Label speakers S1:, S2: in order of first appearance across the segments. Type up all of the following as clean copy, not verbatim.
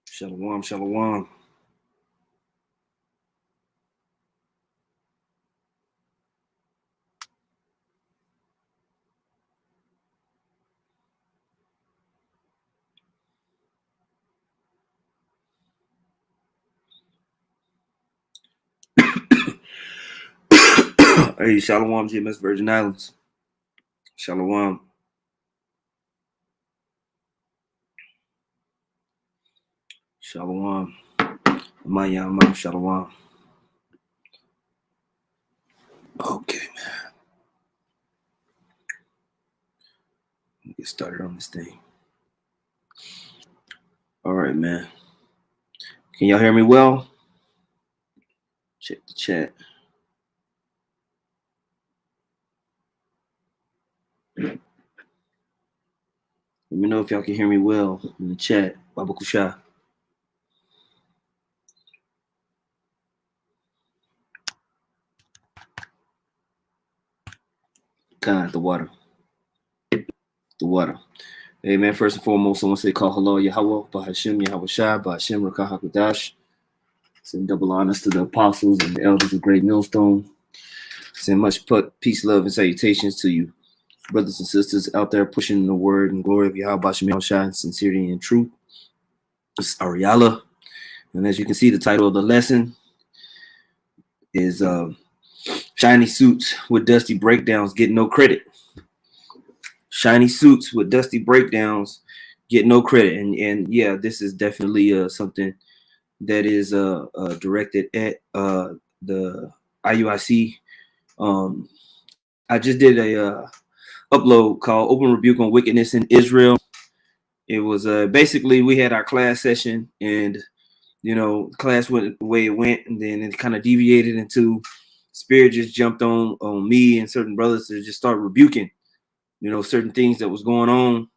S1: Shalom, shalom. Hey, shalom, GMS Virgin Islands. Shalom. Shalom. Mayama, shalom. Okay, man. Let me get started on this thing. All right, man. Can y'all hear me well? Check the chat. Let me know if y'all can hear me well in the chat. Baba Kusha. God, the water. The water. Hey, man, first and foremost, I want to say call hello, Yahweh, Bahashim, Yahweh Shai, Bahashim, Rakah HaKadosh. Send double honors to the apostles and the elders of Great Millstone. Send much peace, love, and salutations to you, brothers and sisters out there pushing the word and glory of Yahweh Shai, sincerity and truth. It's Ariala. And as you can see, the title of the lesson is Shiny Suits with Dusty Breakdowns Get No Credit. Shiny Suits with Dusty Breakdowns Get No Credit. And yeah, this is definitely something that is directed at the IUIC. I just did a upload called Open Rebuke on Wickedness in Israel. It was basically we had our class session, and class went the way it went, and then it kind of deviated into Spirit just jumped on me and certain brothers to just start rebuking, certain things that was going on.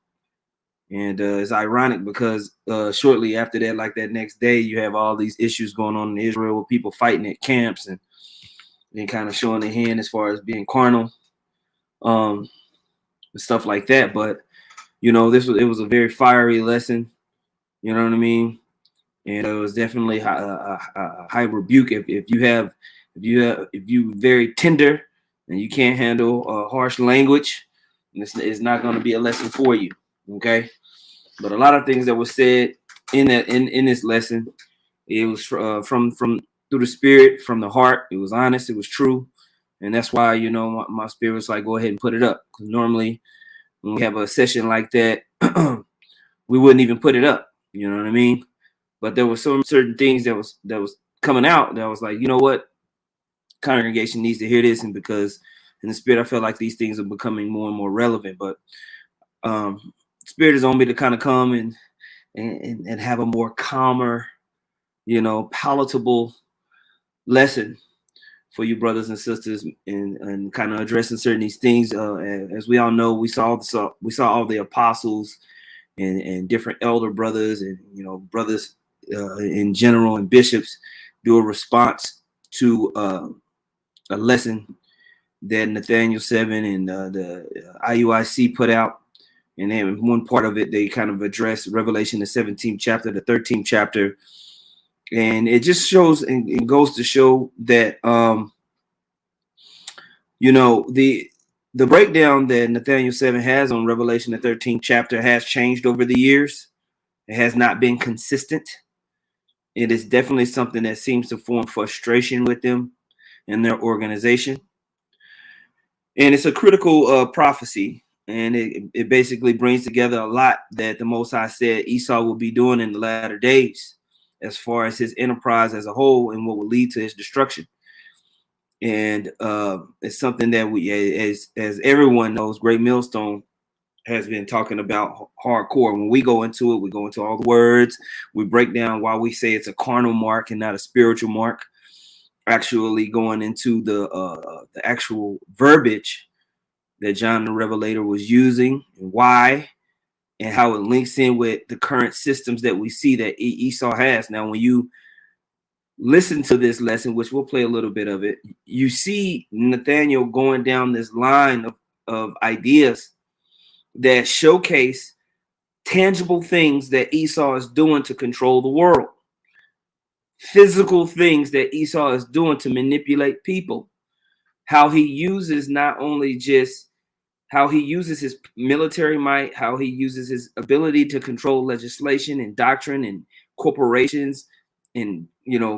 S1: And it's ironic because shortly after that, like that next day, you have all these issues going on in Israel with people fighting at camps and kind of showing their hand as far as being carnal, stuff like that. But it was a very fiery lesson. You know what I mean? And it was definitely a high rebuke if you very tender and you can't handle harsh language. It's not going to be a lesson for you. Okay. But a lot of things that was said in this lesson, it was from through the spirit, from the heart. It was honest. It was true. And that's why, my spirit was like, go ahead and put it up. Because normally when we have a session like that, we wouldn't even put it up. You know what I mean? But there were some certain things that was coming out that was like, you know what? Congregation needs to hear this. And because in the spirit, I felt like these things are becoming more and more relevant. But spirit is on me to kind of come and have a more calmer, palatable lesson for you brothers and sisters, and kind of addressing certain these things. As we all know, we saw all the apostles and different elder brothers and brothers in general and bishops do a response to a lesson that Nathaniel 7 and the IUIC put out. And then one part of it, they kind of address Revelation, the 17th chapter, the 13th chapter. And it just shows and it goes to show that, the breakdown that Nathaniel 7 has on Revelation, the 13th chapter, has changed over the years. It has not been consistent. It is definitely something that seems to form frustration with them and their organization. And it's a critical prophecy. And it basically brings together a lot that the Most High said Esau will be doing in the latter days, as far as his enterprise as a whole and what will lead to his destruction. And it's something that we, as everyone knows, Great Millstone has been talking about hardcore. When we go into it, we go into all the words. We break down why we say it's a carnal mark and not a spiritual mark. Actually going into the actual verbiage that John the Revelator was using, and why, and how it links in with the current systems that we see that Esau has. Now, when you listen to this lesson, which we'll play a little bit of it, you see Nathaniel going down this line of ideas that showcase tangible things that Esau is doing to control the world, physical things that Esau is doing to manipulate people, how he uses not only just how he uses his military might, how he uses his ability to control legislation and doctrine and corporations and,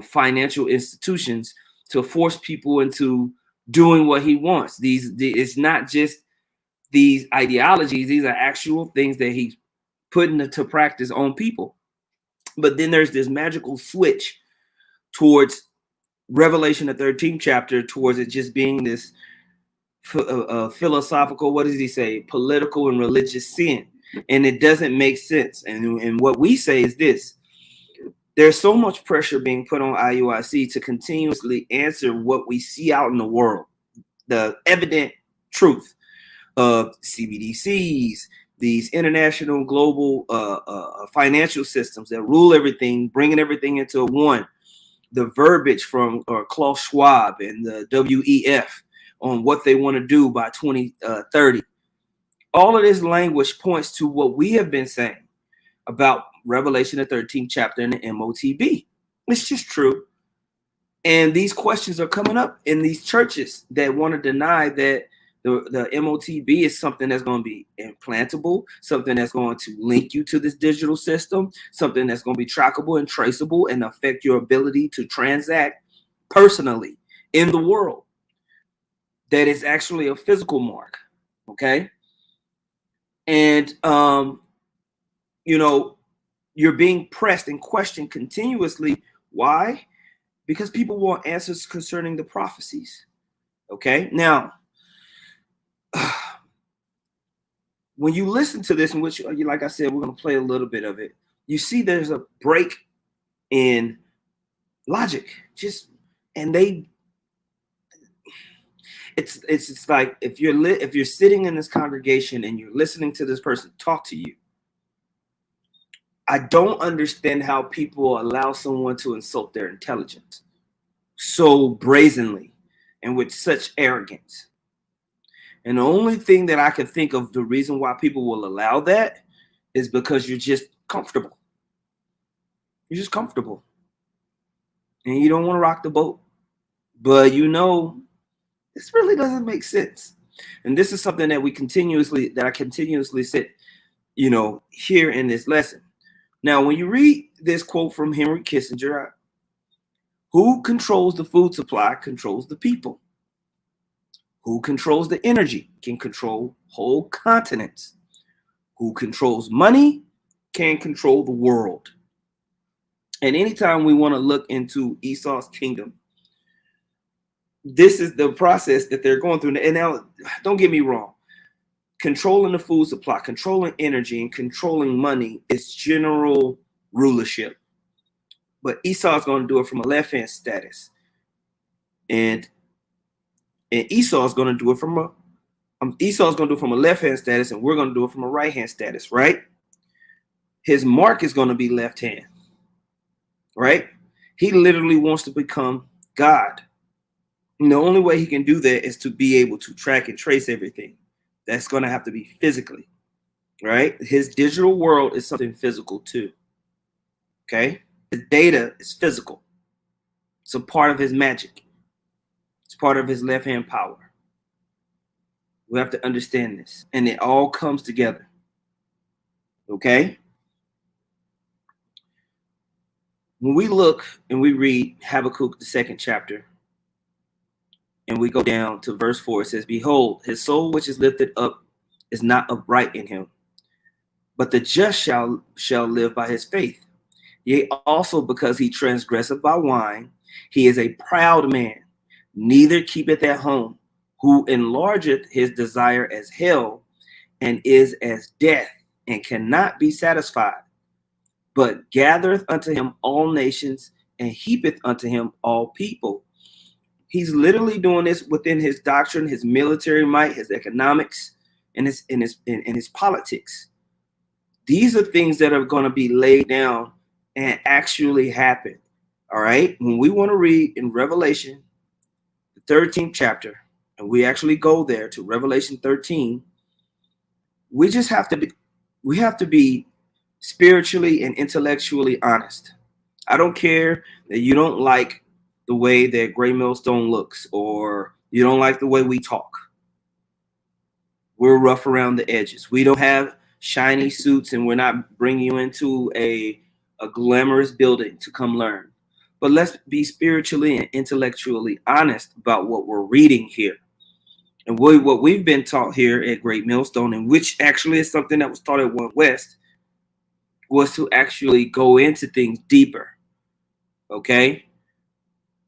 S1: financial institutions to force people into doing what he wants. It's not just these ideologies, these are actual things that he's putting into practice on people. But then there's this magical switch towards Revelation, the 13th chapter, towards it just being this philosophical, what does he say, political and religious sin. And it doesn't make sense. And what we say is this: there's so much pressure being put on IUIC to continuously answer what we see out in the world, the evident truth of CBDCs, these international global financial systems that rule everything, bringing everything into one, the verbiage from Klaus Schwab and the WEF on what they want to do by 2030. All of this language points to what we have been saying about Revelation, the 13th chapter in the MOTB. It's just true. And these questions are coming up in these churches that want to deny that the MOTB is something that's going to be implantable, something that's going to link you to this digital system, something that's going to be trackable and traceable and affect your ability to transact personally in the world. That is actually a physical mark. Okay. And, you're being pressed and questioned continuously. Why? Because people want answers concerning the prophecies. Okay. Now, when you listen to this, in which, like I said, we're going to play a little bit of it, you see there's a break in logic. It's like if you're sitting in this congregation and you're listening to this person talk to you, I don't understand how people allow someone to insult their intelligence so brazenly and with such arrogance. And the only thing that I can think of, the reason why people will allow that, is because you're just comfortable. You're just comfortable. And you don't want to rock the boat. But this really doesn't make sense. And this is something that I continuously said, here in this lesson. Now, when you read this quote from Henry Kissinger, who controls the food supply controls the people. Who controls the energy can control whole continents. Who controls money can control the world. And anytime we want to look into Esau's kingdom, this is the process that they're going through. And now, don't get me wrong, controlling the food supply, controlling energy, and controlling money is general rulership. But Esau is going to do it from a left-hand status. And Esau is going to do it from a left-hand status, and we're going to do it from a right-hand status, right? His mark is going to be left hand, right? He literally wants to become God. And the only way he can do that is to be able to track and trace everything. That's going to have to be physically, right? His digital world is something physical too, okay? His data is physical. It's a part of his magic. It's part of his left-hand power. We have to understand this. And it all comes together. Okay? When we look and we read Habakkuk, the 2nd chapter, and we go down to verse 4, it says, "Behold, his soul which is lifted up is not upright in him, but the just shall live by his faith. Yea, also because he transgresseth by wine, he is a proud man, neither keepeth at home, who enlargeth his desire as hell, and is as death, and cannot be satisfied, but gathereth unto him all nations, and heapeth unto him all people." He's literally doing this within his doctrine, his military might, his economics, and his politics. These are things that are going to be laid down and actually happen. All right. When we want to read in Revelation, the 13th chapter, and we actually go there to Revelation 13, we just have to be spiritually and intellectually honest. I don't care that you don't like the way that Gray Millstone looks or you don't like the way we talk. We're rough around the edges. We don't have shiny suits and we're not bringing you into a glamorous building to come learn. But let's be spiritually and intellectually honest about what we're reading here. And what we've been taught here at Great Millstone, and which actually is something that was taught at One West, was to actually go into things deeper. Okay?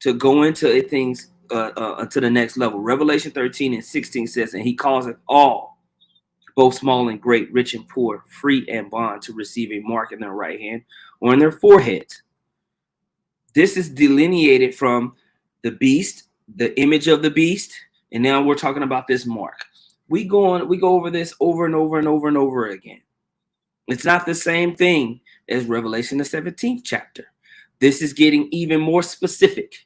S1: To go into things to the next level. Revelation 13 and 16 says, and he calls it all, both small and great, rich and poor, free and bond, to receive a mark in their right hand or in their foreheads. This is delineated from the beast, the image of the beast, and now we're talking about this mark. We go over this over and over and over and over again. It's not the same thing as Revelation the 17th chapter. This is getting even more specific.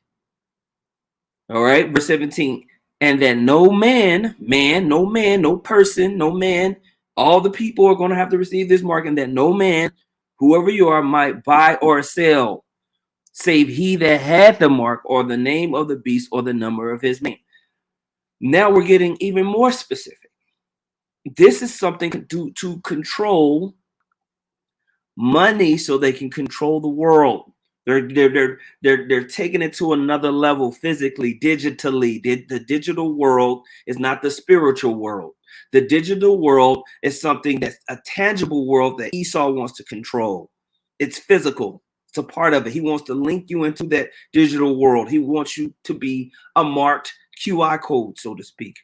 S1: All right, verse 17. And that no man, no person, no man, all the people are going to have to receive this mark, and that no man, whoever you are, might buy or sell, save he that had the mark or the name of the beast or the number of his name. Now we're getting even more specific. This is something to control money so they can control the world. They're taking it to another level physically, digitally. The digital world is not the spiritual world. The digital world is something that's a tangible world that Esau wants to control. It's physical. It's a part of it. He wants to link you into that digital world. He wants you to be a marked QR code, so to speak,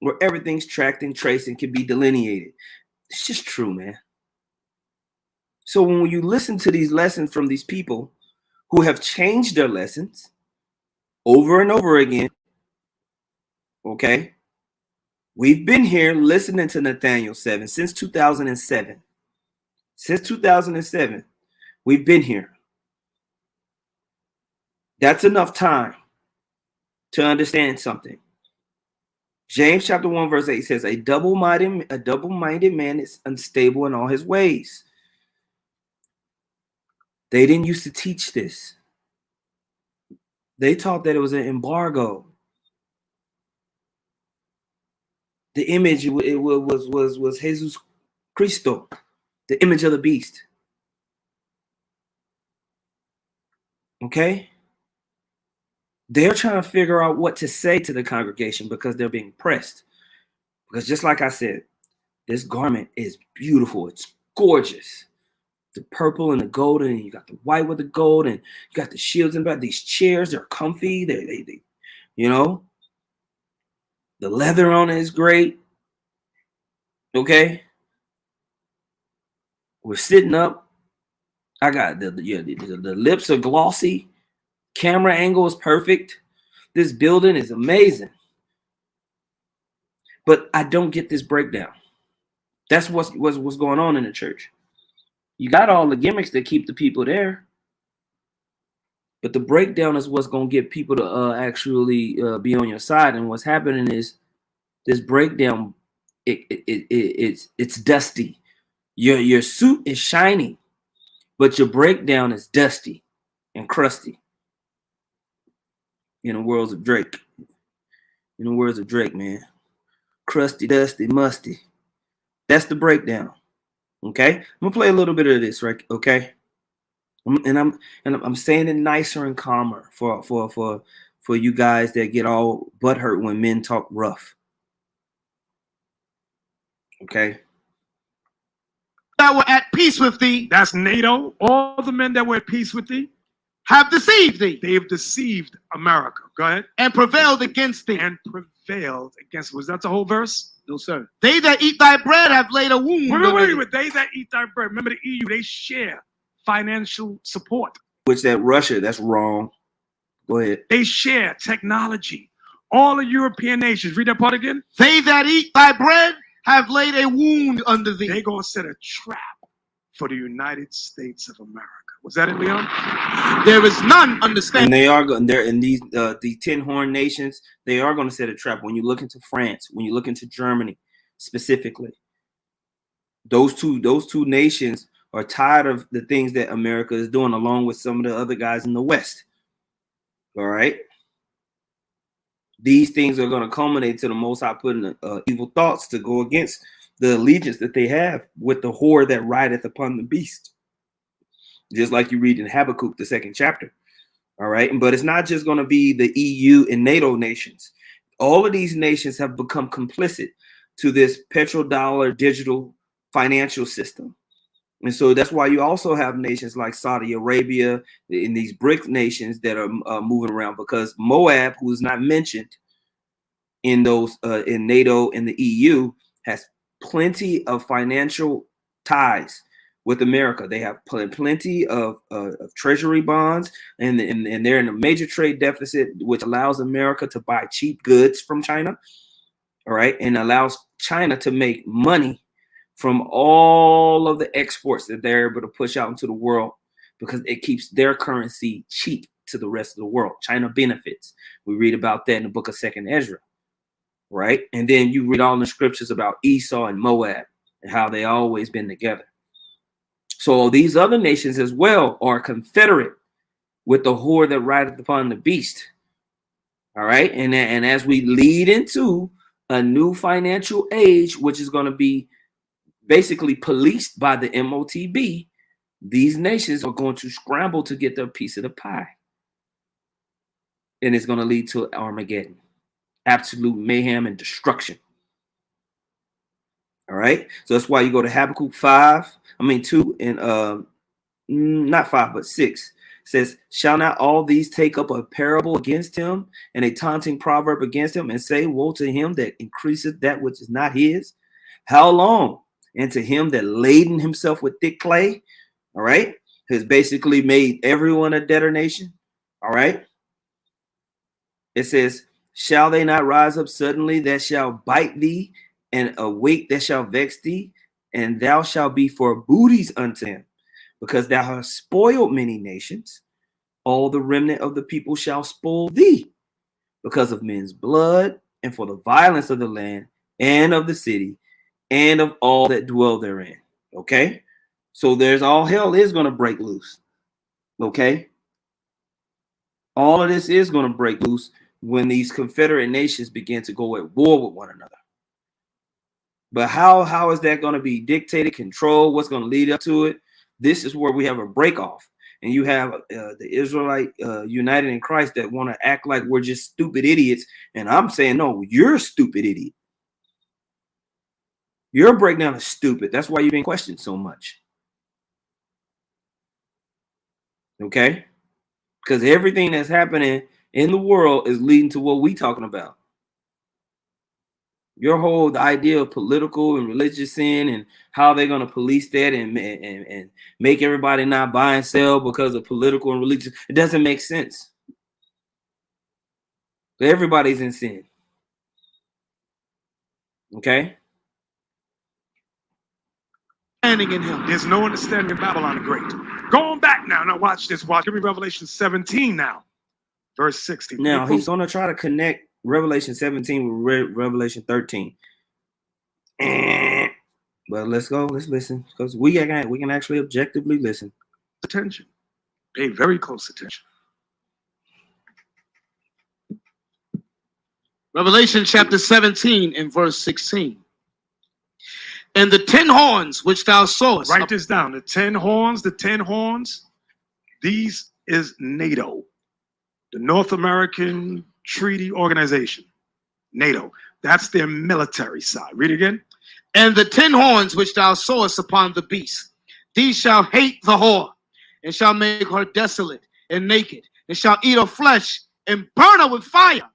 S1: where everything's tracked and traced and can be delineated. It's just true, man. So when you listen to these lessons from these people who have changed their lessons over and over again, okay, we've been here listening to Nathaniel 7 since 2007. Since 2007, we've been here. That's enough time to understand something. James chapter 1 verse 8 says, a double-minded man is unstable in all his ways. They didn't used to teach this. They taught that it was an embargo. The image was Jesus Cristo, the image of the beast. Okay? They're trying to figure out what to say to the congregation because they're being pressed. Because just like I said, this garment is beautiful. It's gorgeous. The purple and the gold, and you got the white with the gold, and you got the shields in the back. These chairs, they're comfy. They you know, the leather on it is great. Okay, we're sitting up. I got the lips are glossy. Camera angle is perfect. This building is amazing. But I don't get this breakdown. That's what's going on in the church. You got all the gimmicks that keep the people there, but the breakdown is what's going to get people to actually be on your side. And what's happening is this breakdown, it's dusty. Your suit is shiny, but your breakdown is dusty and crusty. In the words of Drake. In the words of Drake, man. Crusty, dusty, musty. That's the breakdown. Okay? I'm gonna play a little bit of this, right? Okay. And I'm saying it nicer and calmer for you guys that get all butthurt when men talk rough. Okay.
S2: That were at peace with thee.
S3: That's NATO. All the men that were at peace with thee
S2: have deceived thee.
S3: They have deceived America. Go ahead.
S2: And prevailed against thee.
S3: And prevailed against. Was that the whole verse?
S2: No, sir. They that eat thy bread have laid a wound.
S3: Wait. They that eat thy bread. Remember the EU, they share financial support.
S1: Which that Russia, that's wrong. Go ahead.
S3: They share technology. All the European nations. Read that part again.
S2: They that eat thy bread have laid a wound under thee.
S3: They're going to set a trap for the United States of America. Was that it, Leon?
S2: There is none understanding.
S1: And they are going there in these the 10 horn nations. They are going to set a trap. When you look into France, when you look into Germany specifically, those two nations are tired of the things that America is doing, along with some of the other guys in the West. All right. These things are going to culminate to the Most High putting evil thoughts to go against the allegiance that they have with the whore that rideth upon the beast. Just like you read in Habakkuk, the 2nd chapter. All right. But it's not just going to be the EU and NATO nations. All of these nations have become complicit to this petrodollar digital financial system. And so that's why you also have nations like Saudi Arabia in these BRICS nations that are moving around, because Moab, who is not mentioned in those in NATO and the EU, has plenty of financial ties with America. They have plenty of treasury bonds, and they're in a major trade deficit, which allows America to buy cheap goods from China. All right, and allows China to make money from all of the exports that they're able to push out into the world, because it keeps their currency cheap to the rest of the world. China benefits. We read about that in the book of 2nd Ezra, right? And then you read all the scriptures about Esau and Moab and how they always been together. So these other nations as well are confederate with the whore that rideth upon the beast. All right. And as we lead into a new financial age, which is going to be basically policed by the MOTB, these nations are going to scramble to get their piece of the pie. And it's going to lead to Armageddon, absolute mayhem and destruction. All right. So that's why you go to Habakkuk 2 and not 5, but 6. It says, shall not all these take up a parable against him and a taunting proverb against him, and say, woe to him that increaseth that which is not his? How long? And to him that laden himself with thick clay, all right, has basically made everyone a debtor nation. All right. It says, shall they not rise up suddenly that shall bite thee, and awake that shall vex thee, and thou shalt be for booties unto them, because thou hast spoiled many nations. All the remnant of the people shall spoil thee, because of men's blood, and for the violence of the land, and of the city, and of all that dwell therein. Okay, so there's all hell is going to break loose. Okay, all of this is going to break loose when these confederate nations begin to go at war with one another. But how is that going to be dictated, controlled? What's going to lead up to it? This is where we have a break off. And you have the Israelite united in Christ that want to act like we're just stupid idiots. And I'm saying, no, you're a stupid idiot. Your breakdown is stupid. That's why you've been questioned so much. Okay? Because everything that's happening in the world is leading to what we're talking about. Your whole idea of political and religious sin and how they're going to police that and make everybody not buy and sell because of political and religious, it doesn't make sense. Everybody's in sin. Okay?
S2: Standing in him.
S3: There's no understanding of Babylon the Great. Going back now. Now watch this. Watch. Give me Revelation 17 now. Verse 16.
S1: Now he's going to try to connect Revelation 17 with Revelation 13. But let's go. Let's listen, because we can actually objectively listen.
S3: Attention. Pay very close attention.
S2: Revelation chapter 17 and verse 16. And the 10 horns which thou sawest.
S3: Write this down. The 10 horns. These is NATO, the North American Treaty Organization. NATO. That's their military side. Read it again.
S2: And the 10 horns which thou sawest upon the beast, these shall hate the whore, and shall make her desolate and naked, and shall eat her flesh and burn her with fire.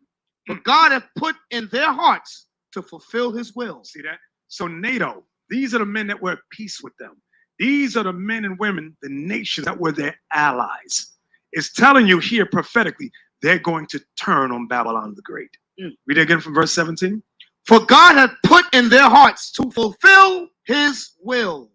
S2: But God hath put in their hearts to fulfill his will.
S3: See that? So NATO, these are the men that were at peace with them. These are the men and women, the nations that were their allies. It's telling you here prophetically, they're going to turn on Babylon the Great. Read it again from verse 17.
S2: For God hath put in their hearts to fulfill his will.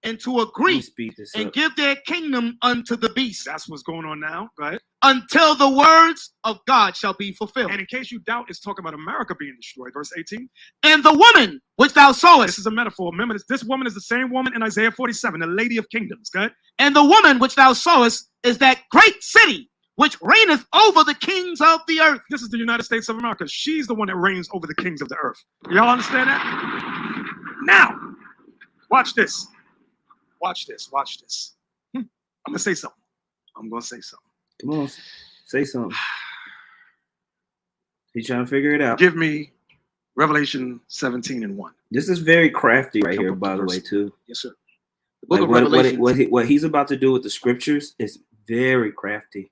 S2: and to
S1: Let me
S2: agree
S1: speed this
S2: and
S1: up.
S2: give their kingdom unto the beast
S3: That's what's going on now. Go ahead.
S2: until the words of God shall be fulfilled.
S3: And in case you doubt, it's talking about America being destroyed. Verse 18.
S2: And the woman which thou
S3: This
S2: sawest,
S3: is a metaphor. Remember, this woman is the same woman in Isaiah 47, the Lady of Kingdoms. Go ahead.
S2: and the woman which thou sawest is that great city which reigneth over the kings of the earth.
S3: This is the United States of America. She's the one that reigns over the kings of the earth. Y'all understand that? Now, watch this. Watch this. Watch this. I'm going to say something. I'm going to say something.
S1: Come on, say something. He's trying to figure it out.
S3: Give me Revelation 17:1.
S1: This is very crafty right
S3: Jump
S1: here,
S3: up
S1: by
S3: to
S1: the
S3: verse.
S1: way, too.
S2: Yes, sir. The book
S1: Like
S2: of Revelation.
S1: what he's about to do with the scriptures is very crafty.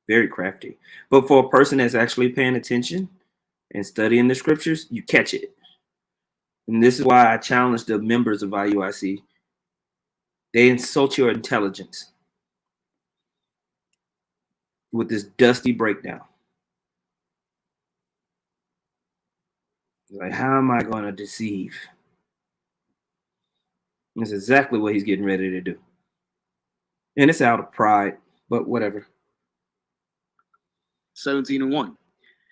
S1: Very crafty. But for a person that's actually paying attention and studying the scriptures, you catch it. And this is why I challenge the members of IUIC. They insult your intelligence with this dusty breakdown. Like, how am I going to deceive? That's exactly what he's getting ready to do. And it's out of pride, but whatever.
S2: 17:1.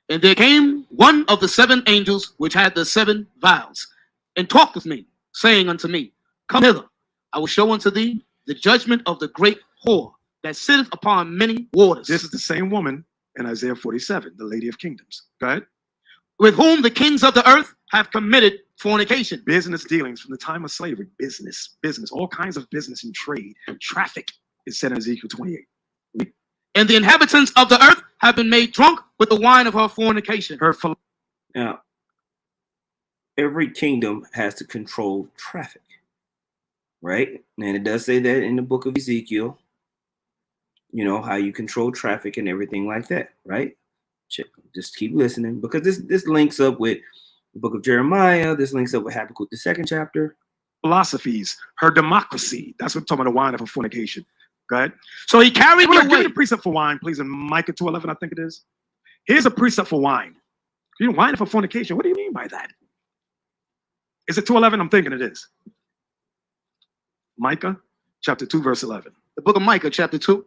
S2: And there came one of the 7 angels which had the 7 vials, and talked with me, saying unto me, Come hither, I will show unto thee the judgment of the great whore that sitteth upon many waters,
S3: This is the same woman in Isaiah 47, the Lady of Kingdoms. Go ahead.
S2: with whom the kings of the earth have committed fornication.
S3: Business dealings from the time of slavery. Business, all kinds of business and trade. Traffic is said in Ezekiel 28.
S2: And the inhabitants of the earth have been made drunk with the wine of her fornication.
S1: Now, every kingdom has to control traffic, right? And it does say that in the book of Ezekiel, you know, how you control traffic and everything like that, right? Just keep listening, because this links up with the book of Jeremiah. This links up with Habakkuk, the 2nd chapter.
S3: Philosophies, her democracy. That's what I'm talking about, the wine of her fornication. Go ahead.
S2: So he carried me
S3: Give me
S2: away.
S3: the precept for wine, please, in Micah 2:11, I think it is. Here's a precept for wine. You know, wine for fornication. What do you mean by that? Is it 2:11? I'm thinking it is. Micah chapter 2, verse 11.
S2: The book of Micah, chapter 2,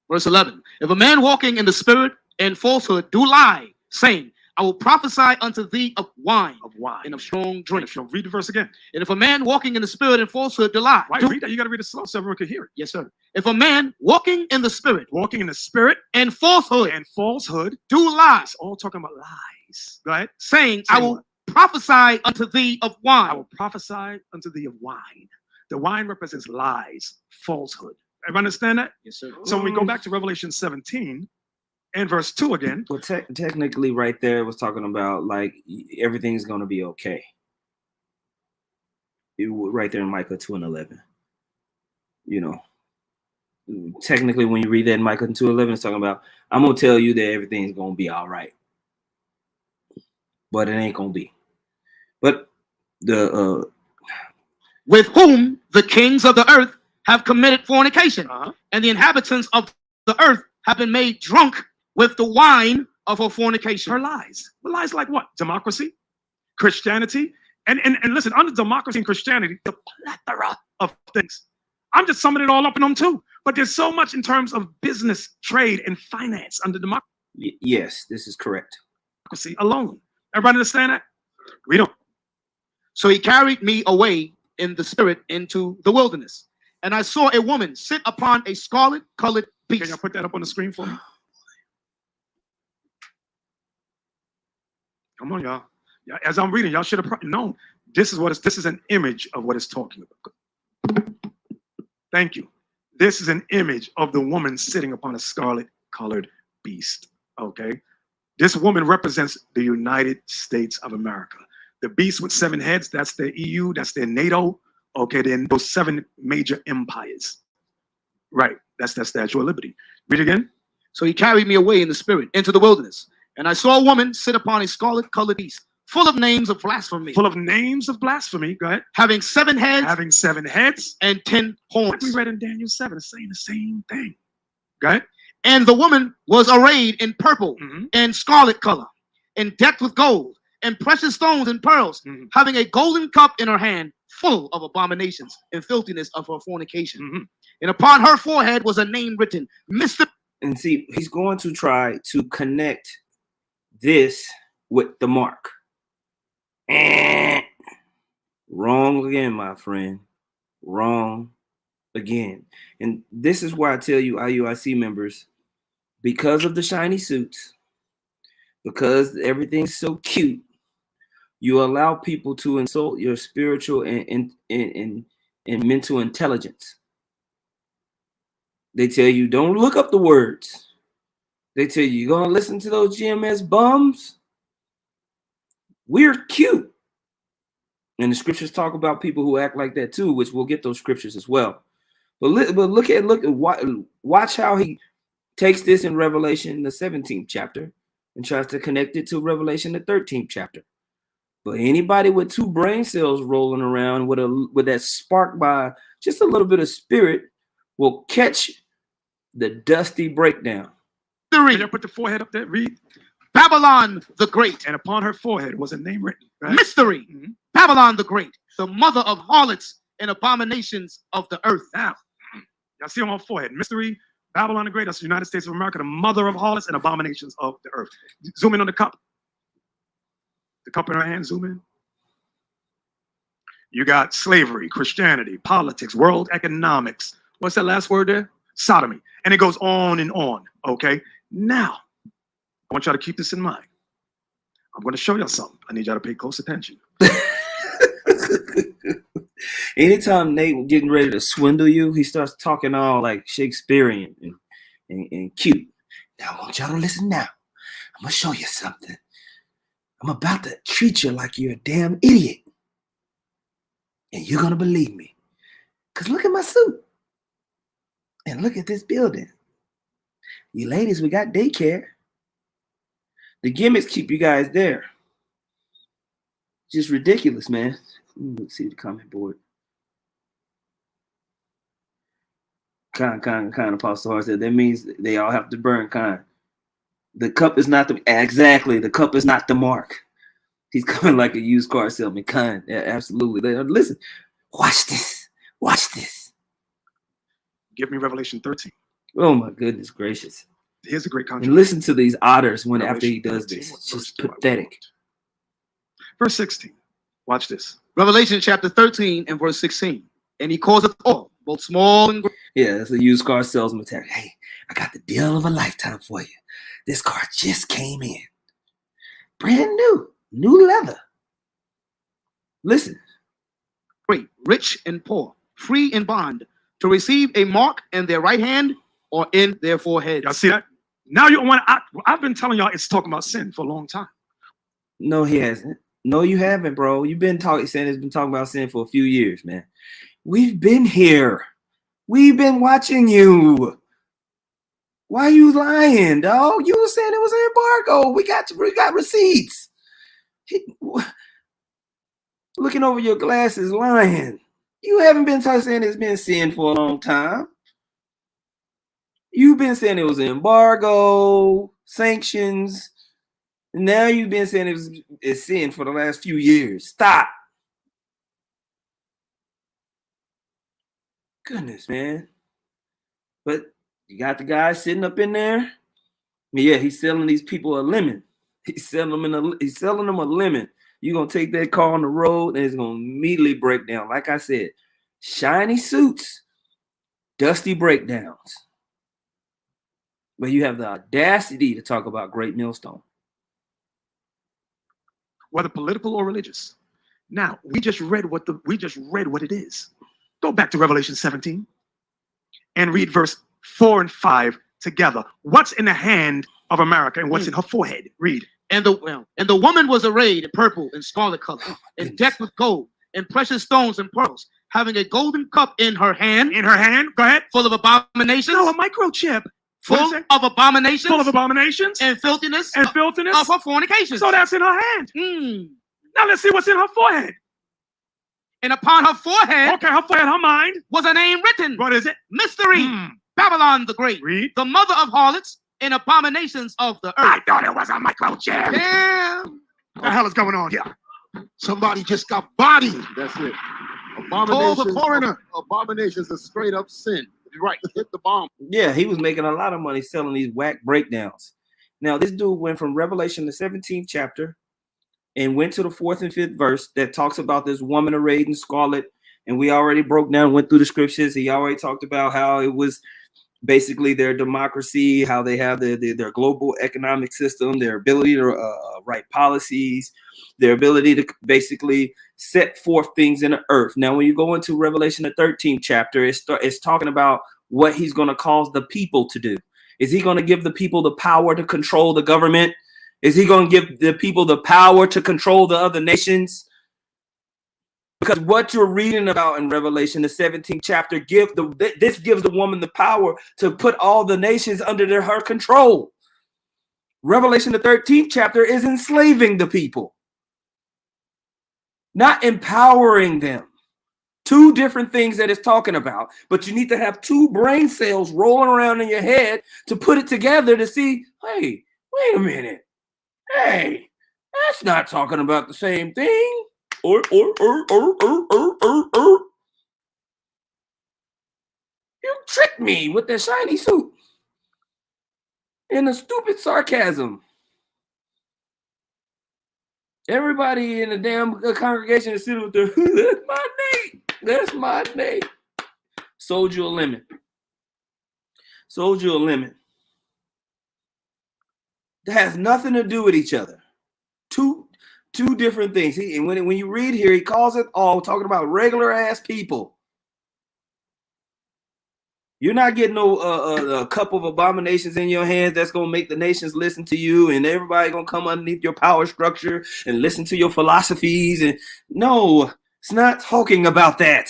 S2: verse 11. If a man walking in the spirit and falsehood do lie, saying, I will prophesy unto thee of wine and of strong drink.
S3: Read the verse again.
S2: And if a man walking in the spirit and falsehood do lie.
S3: Right, read that. You got to read it slow so everyone can hear it.
S2: Yes, sir. If a man walking in the spirit
S3: Walking in the spirit
S2: and falsehood do lie,
S3: it's all talking about lies. Go ahead.
S2: saying,
S3: Say
S2: I will
S3: what?
S2: prophesy unto thee of
S3: I
S2: wine.
S3: will prophesy unto thee of wine. The wine represents lies, falsehood. Everybody understand that?
S2: Yes, sir.
S3: So when we go back to Revelation 17 and verse 2 again.
S1: Well, technically right there, it was talking about like everything's going to be okay. Right there in Micah 2:11. You know, technically when you read that in Micah 2:11, it's talking about, I'm going to tell you that everything's going to be all right. But it ain't going to be. But the
S2: With whom the kings of the earth have committed fornication,
S3: Uh-huh.
S2: and the inhabitants of the earth have been made drunk with the wine of her fornication.
S3: Her lies. But lies like what? Democracy, Christianity. And listen, under democracy and Christianity, the plethora of things. I'm just summing it all up in them too. But there's so much in terms of business, trade, and finance under democracy
S1: yes, this is correct.
S3: alone. Everybody understand that? We don't.
S2: So he carried me away in the spirit into the wilderness, and I saw a woman sit upon a scarlet-colored
S3: Can
S2: beast.
S3: y'all put that up on the screen for me? Come on, y'all. Yeah, as I'm reading, y'all should have known. This is an image of what it's talking about. Thank you. This is an image of the woman sitting upon a scarlet-colored beast. Okay, this woman represents the United States of America. The beast with 7 heads, that's their EU, that's their NATO. Okay, then those 7 major empires. Right, that's that Statue of Liberty. Read again.
S2: So he carried me away in the spirit into the wilderness, and I saw a woman sit upon a scarlet-colored beast, full of names of blasphemy,
S3: Full of names of blasphemy. Go ahead.
S2: having 7 heads
S3: Having 7 heads.
S2: and 10
S3: Like we
S2: horns.
S3: read in Daniel 7, it's saying the same thing. Go ahead.
S2: And the woman was arrayed in purple
S3: Mhm.
S2: and scarlet color, and decked with gold and precious stones and pearls,
S3: Mhm.
S2: having a golden cup in her hand, full of abominations and filthiness of her fornication. And upon her forehead was a name written, Mystery.
S1: And see, he's going to try to connect this with the mark. Wrong again, my friend. Wrong again. And this is why I tell you, IUIC members, because of the shiny suits, because everything's so cute, you allow people to insult your spiritual and mental intelligence. They tell you, don't look up the words. They tell you, you're going to listen to those GMS bums? We're cute. And the scriptures talk about people who act like that too, which we'll get those scriptures as well. But look at watch how he takes this in Revelation, the 17th chapter, and tries to connect it to Revelation, the 13th chapter. But anybody with two brain cells rolling around with that spark by just a little bit of spirit will catch the dusty breakdown.
S3: Can you put the forehead up there? Read.
S2: Babylon the Great.
S3: And upon her forehead was a name written. Right?
S2: Mystery. Babylon the Great, the mother of harlots and abominations of the earth.
S3: Now, y'all see on her forehead, Mystery, Babylon the Great, that's the United States of America, the mother of harlots and abominations of the earth. Zoom in on the cup. The cup in her hand, zoom in. You got slavery, Christianity, politics, world economics. What's that last word there? Sodomy. And it goes on and on, okay? Now, I want y'all to keep this in mind. I'm going to show y'all something. I need y'all to pay close attention.
S1: Anytime Nate getting ready to swindle you, he starts talking all like Shakespearean and cute. Now, I want y'all to listen now. I'm going to show you something. I'm about to treat you like you're a damn idiot. And you're going to believe me. Because look at my suit. And look at this building. You ladies, we got daycare. The gimmicks keep you guys there. Just ridiculous, man. Let's see the comment board. Kind, Apostle Hart said, that means they all have to burn, kind. The cup is not exactly, the cup is not the mark. He's coming like a used car salesman, kind. Yeah, absolutely. Listen, watch this. Watch this.
S3: Give me Revelation 13.
S1: Oh, my goodness gracious.
S3: Here's a great contrast.
S1: And listen to these otters when
S3: Revelation
S1: after he does
S3: 13,
S1: this. It's
S3: verse
S1: just
S3: 12.
S1: pathetic.
S3: Verse 16. Watch this.
S2: Revelation chapter 13 and verse 16. And he causeth all, both small and great.
S1: Yeah, that's a used car salesman tag. Hey, I got the deal of a lifetime for you. This car just came in. Brand new. New leather. Listen.
S2: Great, rich and poor, free and bond, to receive a mark in their right hand or in their forehead.
S3: Y'all see that? Now you want I've been telling y'all it's talking about sin for a long time.
S1: No, he hasn't. No, you haven't, bro. You've been saying it's been talking about sin for a few years, man. We've been here. We've been watching you. Why are you lying, dog? You were saying it was an embargo. We got receipts. Looking over your glasses, lying. You haven't been saying it's been sin for a long time. You've been saying it was an embargo, sanctions. And now you've been saying it's sin for the last few years. Stop. Goodness, man. But you got the guy sitting up in there. Yeah, he's selling these people a lemon. He's selling them a lemon. You're going to take that car on the road and it's going to immediately break down. Like I said, shiny suits, dusty breakdowns. But you have the audacity to talk about Great Millstone.
S3: Whether political or religious. Now, we just read what it is. Go back to Revelation 17 and read verse 4 and 5 together. What's in the hand of America and what's in her forehead? Read.
S2: And the woman was arrayed in purple and scarlet color, and decked with gold and precious stones and pearls, having a golden cup in her hand.
S3: In her hand, go ahead.
S2: Full of abominations.
S3: No, a microchip.
S2: Full of abominations.
S3: Full of abominations.
S2: And filthiness.
S3: And filthiness.
S2: Of her fornications.
S3: So that's in her hand. Now let's see what's in her forehead.
S2: And upon her forehead.
S3: Okay, her forehead, her mind.
S2: Was a name written.
S3: What is it?
S2: Mystery. Babylon the Great.
S3: Read.
S2: The mother of harlots and abominations of the earth.
S3: I thought it was a microchip.
S2: Damn.
S3: What the hell is going on here?
S4: Somebody just got bodied.
S2: That's it. Call the coroner.
S4: Abominations is straight up sin. Right, hit the bomb.
S1: Yeah, he was making a lot of money selling these whack breakdowns. Now, this dude went from Revelation, the 17th chapter, and went to the 4th and 5th verse that talks about this woman arrayed in scarlet. And we already broke down, went through the scriptures. He already talked about how it was basically their democracy, how they have their global economic system, their ability to write policies, their ability to basically set forth things in the earth. Now, when you go into Revelation, the 13th chapter, it's talking about what he's going to cause the people to do. Is he going to give the people the power to control the government? Is he going to give the people the power to control the other nations? Because what you're reading about in Revelation, the 17th chapter, this gives the woman the power to put all the nations under her control. Revelation, the 13th chapter, is enslaving the people, not empowering them. Two different things that it's talking about, but you need to have two brain cells rolling around in your head to put it together to see, hey, wait a minute. Hey, that's not talking about the same thing. You tricked me with that shiny suit and the stupid sarcasm. Everybody in the damn congregation is sitting with their, that's my name. That's my name. Sold you a lemon. Sold you a lemon. That has nothing to do with each other. Two different things. And when you read here, he calls it all talking about regular ass people. You're not getting no a cup of abominations in your hands that's gonna make the nations listen to you, and everybody gonna come underneath your power structure and listen to your philosophies. And no, it's not talking about that.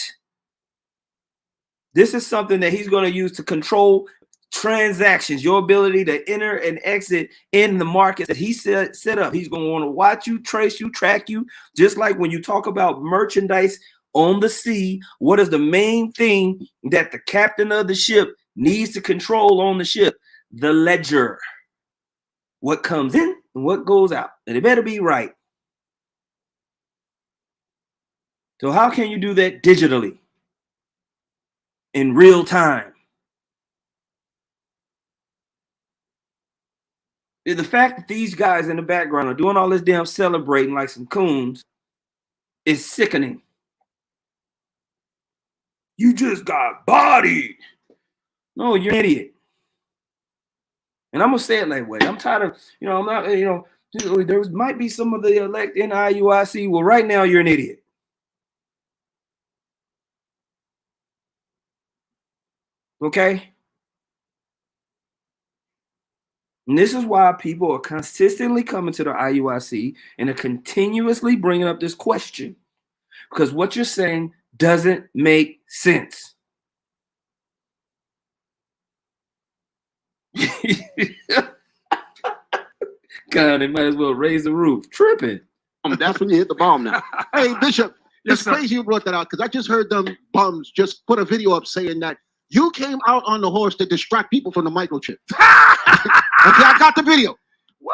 S1: This is something that he's going to use to control transactions, your ability to enter and exit in the markets that he set up. He's going to want to watch you, trace you, track you. Just like when you talk about merchandise on the sea, what is the main thing that the captain of the ship needs to control on the ship? The ledger. What comes in and what goes out. And it better be right. So how can you do that digitally? In real time. The fact that these guys in the background are doing all this damn celebrating like some coons is sickening. You just got bodied. No, you're an idiot. And I'm gonna say it that way. I'm tired of, I'm not, there might be some of the elect in IUIC. Well, right now you're an idiot. Okay? And this is why people are consistently coming to the IUIC and are continuously bringing up this question. Because what you're saying doesn't make sense. God, they might as well raise the roof. Tripping.
S4: That's when you hit the bomb now. Hey, Bishop,
S3: Yes,
S4: it's
S3: sir.
S4: crazy you brought that out because I just heard them bums just put a video up saying that you came out on the horse to distract people from the microchip. Okay, I got the video.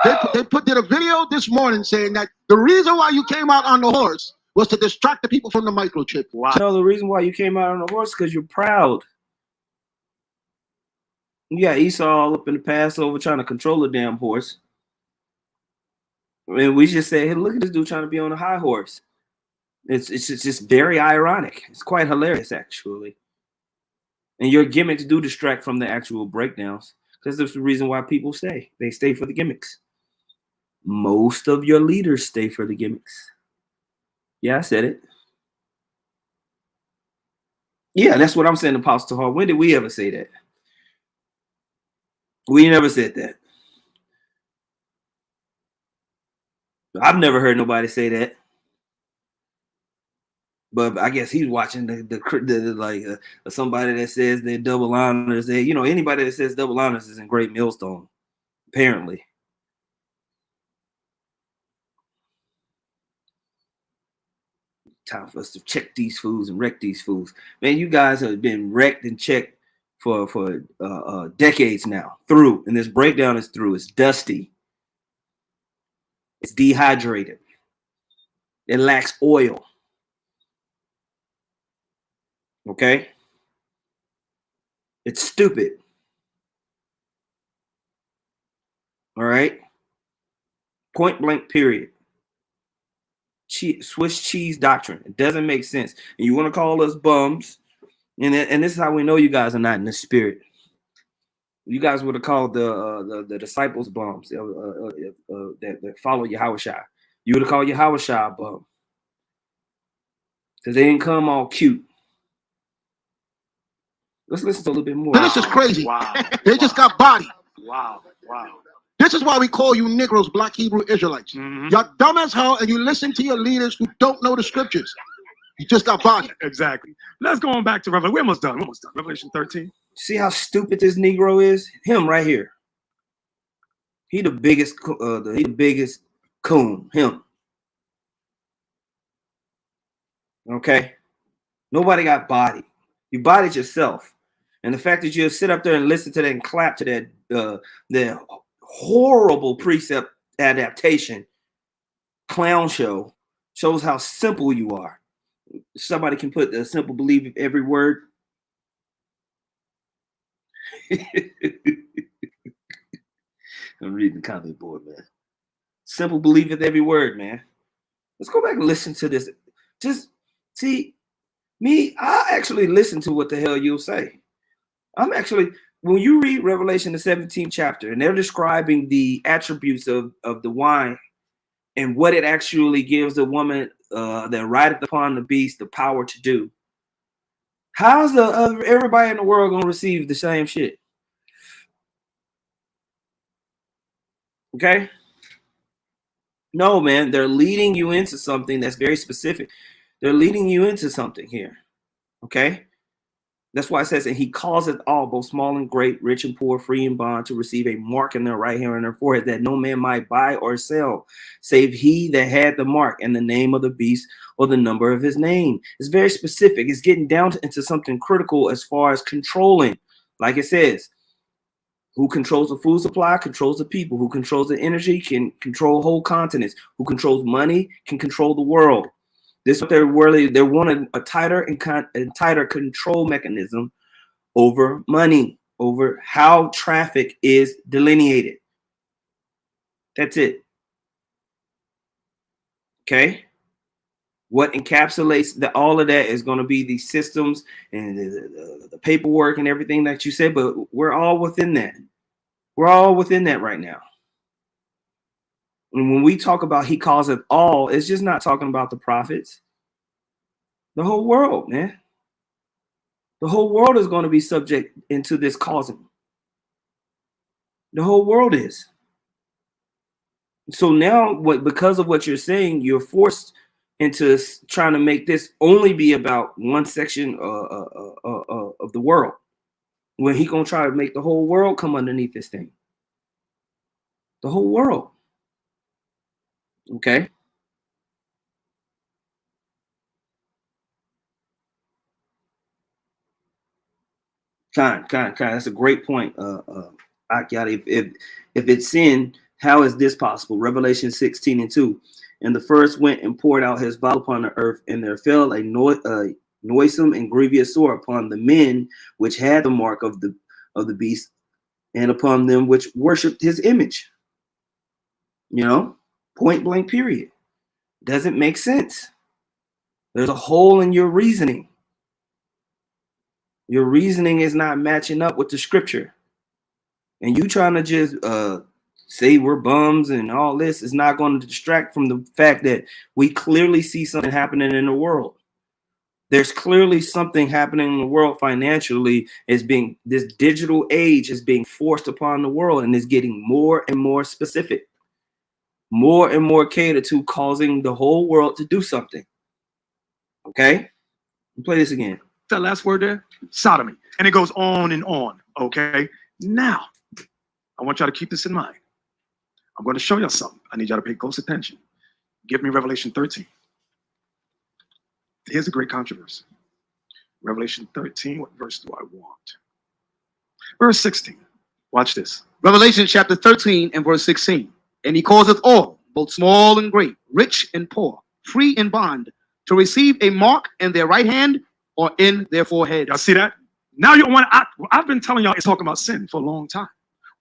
S4: They did a video this morning saying that the reason why you came out on the horse was to distract the people from the microchip.
S3: Wow.
S1: No, the reason why you came out on the horse is because you're proud. You got Esau all up in the Passover trying to control the damn horse. And we just say, hey, look at this dude trying to be on a high horse. It's just very ironic. It's quite hilarious, actually. And your gimmicks do distract from the actual breakdowns. Because that's the reason why people stay. They stay for the gimmicks. Most of your leaders stay for the gimmicks. Yeah, I said it. Yeah, that's what I'm saying, Apostle Hall. When did we ever say that? We never said that. I've never heard nobody say that. But I guess he's watching somebody that says they're double honors. Anybody that says double honors is in Great Millstone, apparently. Time for us to check these fools and wreck these fools. Man, you guys have been wrecked and checked for decades now. Through, and this breakdown is through. It's dusty. It's dehydrated. It lacks oil. Okay? It's stupid. All right? Point blank, period. Swiss cheese doctrine. It doesn't make sense. And you want to call us bums, and this is how we know you guys are not in the spirit. You guys would have called the disciples bums that follow Yahushua. You would have called Yahushua bum because they didn't come all cute. Let's listen to a little bit more.
S4: Now, this is crazy.
S3: Wow.
S4: They just got body.
S3: Wow. Wow.
S4: This is why we call you Negroes Black Hebrew Israelites. You're dumb as hell, and you listen to your leaders who don't know the scriptures. You just got body.
S3: Exactly. Let's go on back to Revelation. We're almost done. We're almost done. Revelation 13.
S1: See how stupid this Negro is? Him right here. He the biggest. He the biggest coon. Him. Okay. Nobody got body. You bodied yourself, and the fact that you sit up there and listen to that and clap to that horrible precept adaptation clown show shows how simple you are. Somebody can put the simple believe in every word. I'm reading the comment board, man. Simple believeth every word, man. Let's go back and listen to this. Just see, me, I actually listen to what the hell you'll say. I'm actually, when you read Revelation, the 17th chapter, and they're describing the attributes of the wine and what it actually gives the woman that rideth upon the beast the power to do. How's everybody in the world going to receive the same shit? Okay? No, man, they're leading you into something that's very specific. They're leading you into something here. Okay? That's why it says, and he causeth all, both small and great, rich and poor, free and bond, to receive a mark in their right hand and their forehead, that no man might buy or sell, save he that had the mark and the name of the beast or the number of his name. It's very specific. It's getting down into something critical as far as controlling. Like it says, who controls the food supply controls the people. Who controls the energy can control whole continents. Who controls money can control the world. This is what they're wanting, a tighter and tighter control mechanism over money, over how traffic is delineated. That's it. Okay. What encapsulates all of that is going to be the systems and the paperwork and everything that you said, but we're all within that. We're all within that right now. And when we talk about he calls it all, it's just not talking about the prophets. The whole world, man. The whole world is going to be subject into this causing. The whole world is. So now, because of what you're saying, you're forced into trying to make this only be about one section of the world. When he gonna try to make the whole world come underneath this thing. The whole world. Okay. Kind. That's a great point, Akiata. If it's sin, how is this possible? Revelation 16:2. And the first went and poured out his vial upon the earth, and there fell a noisome and grievous sore upon the men which had the mark of the beast, and upon them which worshipped his image. You know, point blank, period. Doesn't make sense. There's a hole in your reasoning. Your reasoning is not matching up with the scripture. And you trying to just say we're bums and all this is not going to distract from the fact that we clearly see something happening in the world. There's clearly something happening in the world financially. This digital age is being forced upon the world and is getting more and more specific, more and more catered to, causing the whole world to do something. Okay? Play this again.
S3: That last word there, sodomy. And it goes on and on. Okay. Now, I want y'all to keep this in mind. I'm going to show y'all something. I need y'all to pay close attention. Give me Revelation 13. Here's a great controversy. Revelation 13, what verse do I want? Verse 16. Watch this.
S2: Revelation chapter 13 and verse 16. And he causeth all, both small and great, rich and poor, free and bond, to receive a mark in their right hand or in their foreheads.
S3: Y'all see that? Now you want. I've been telling y'all it's talking about sin for a long time,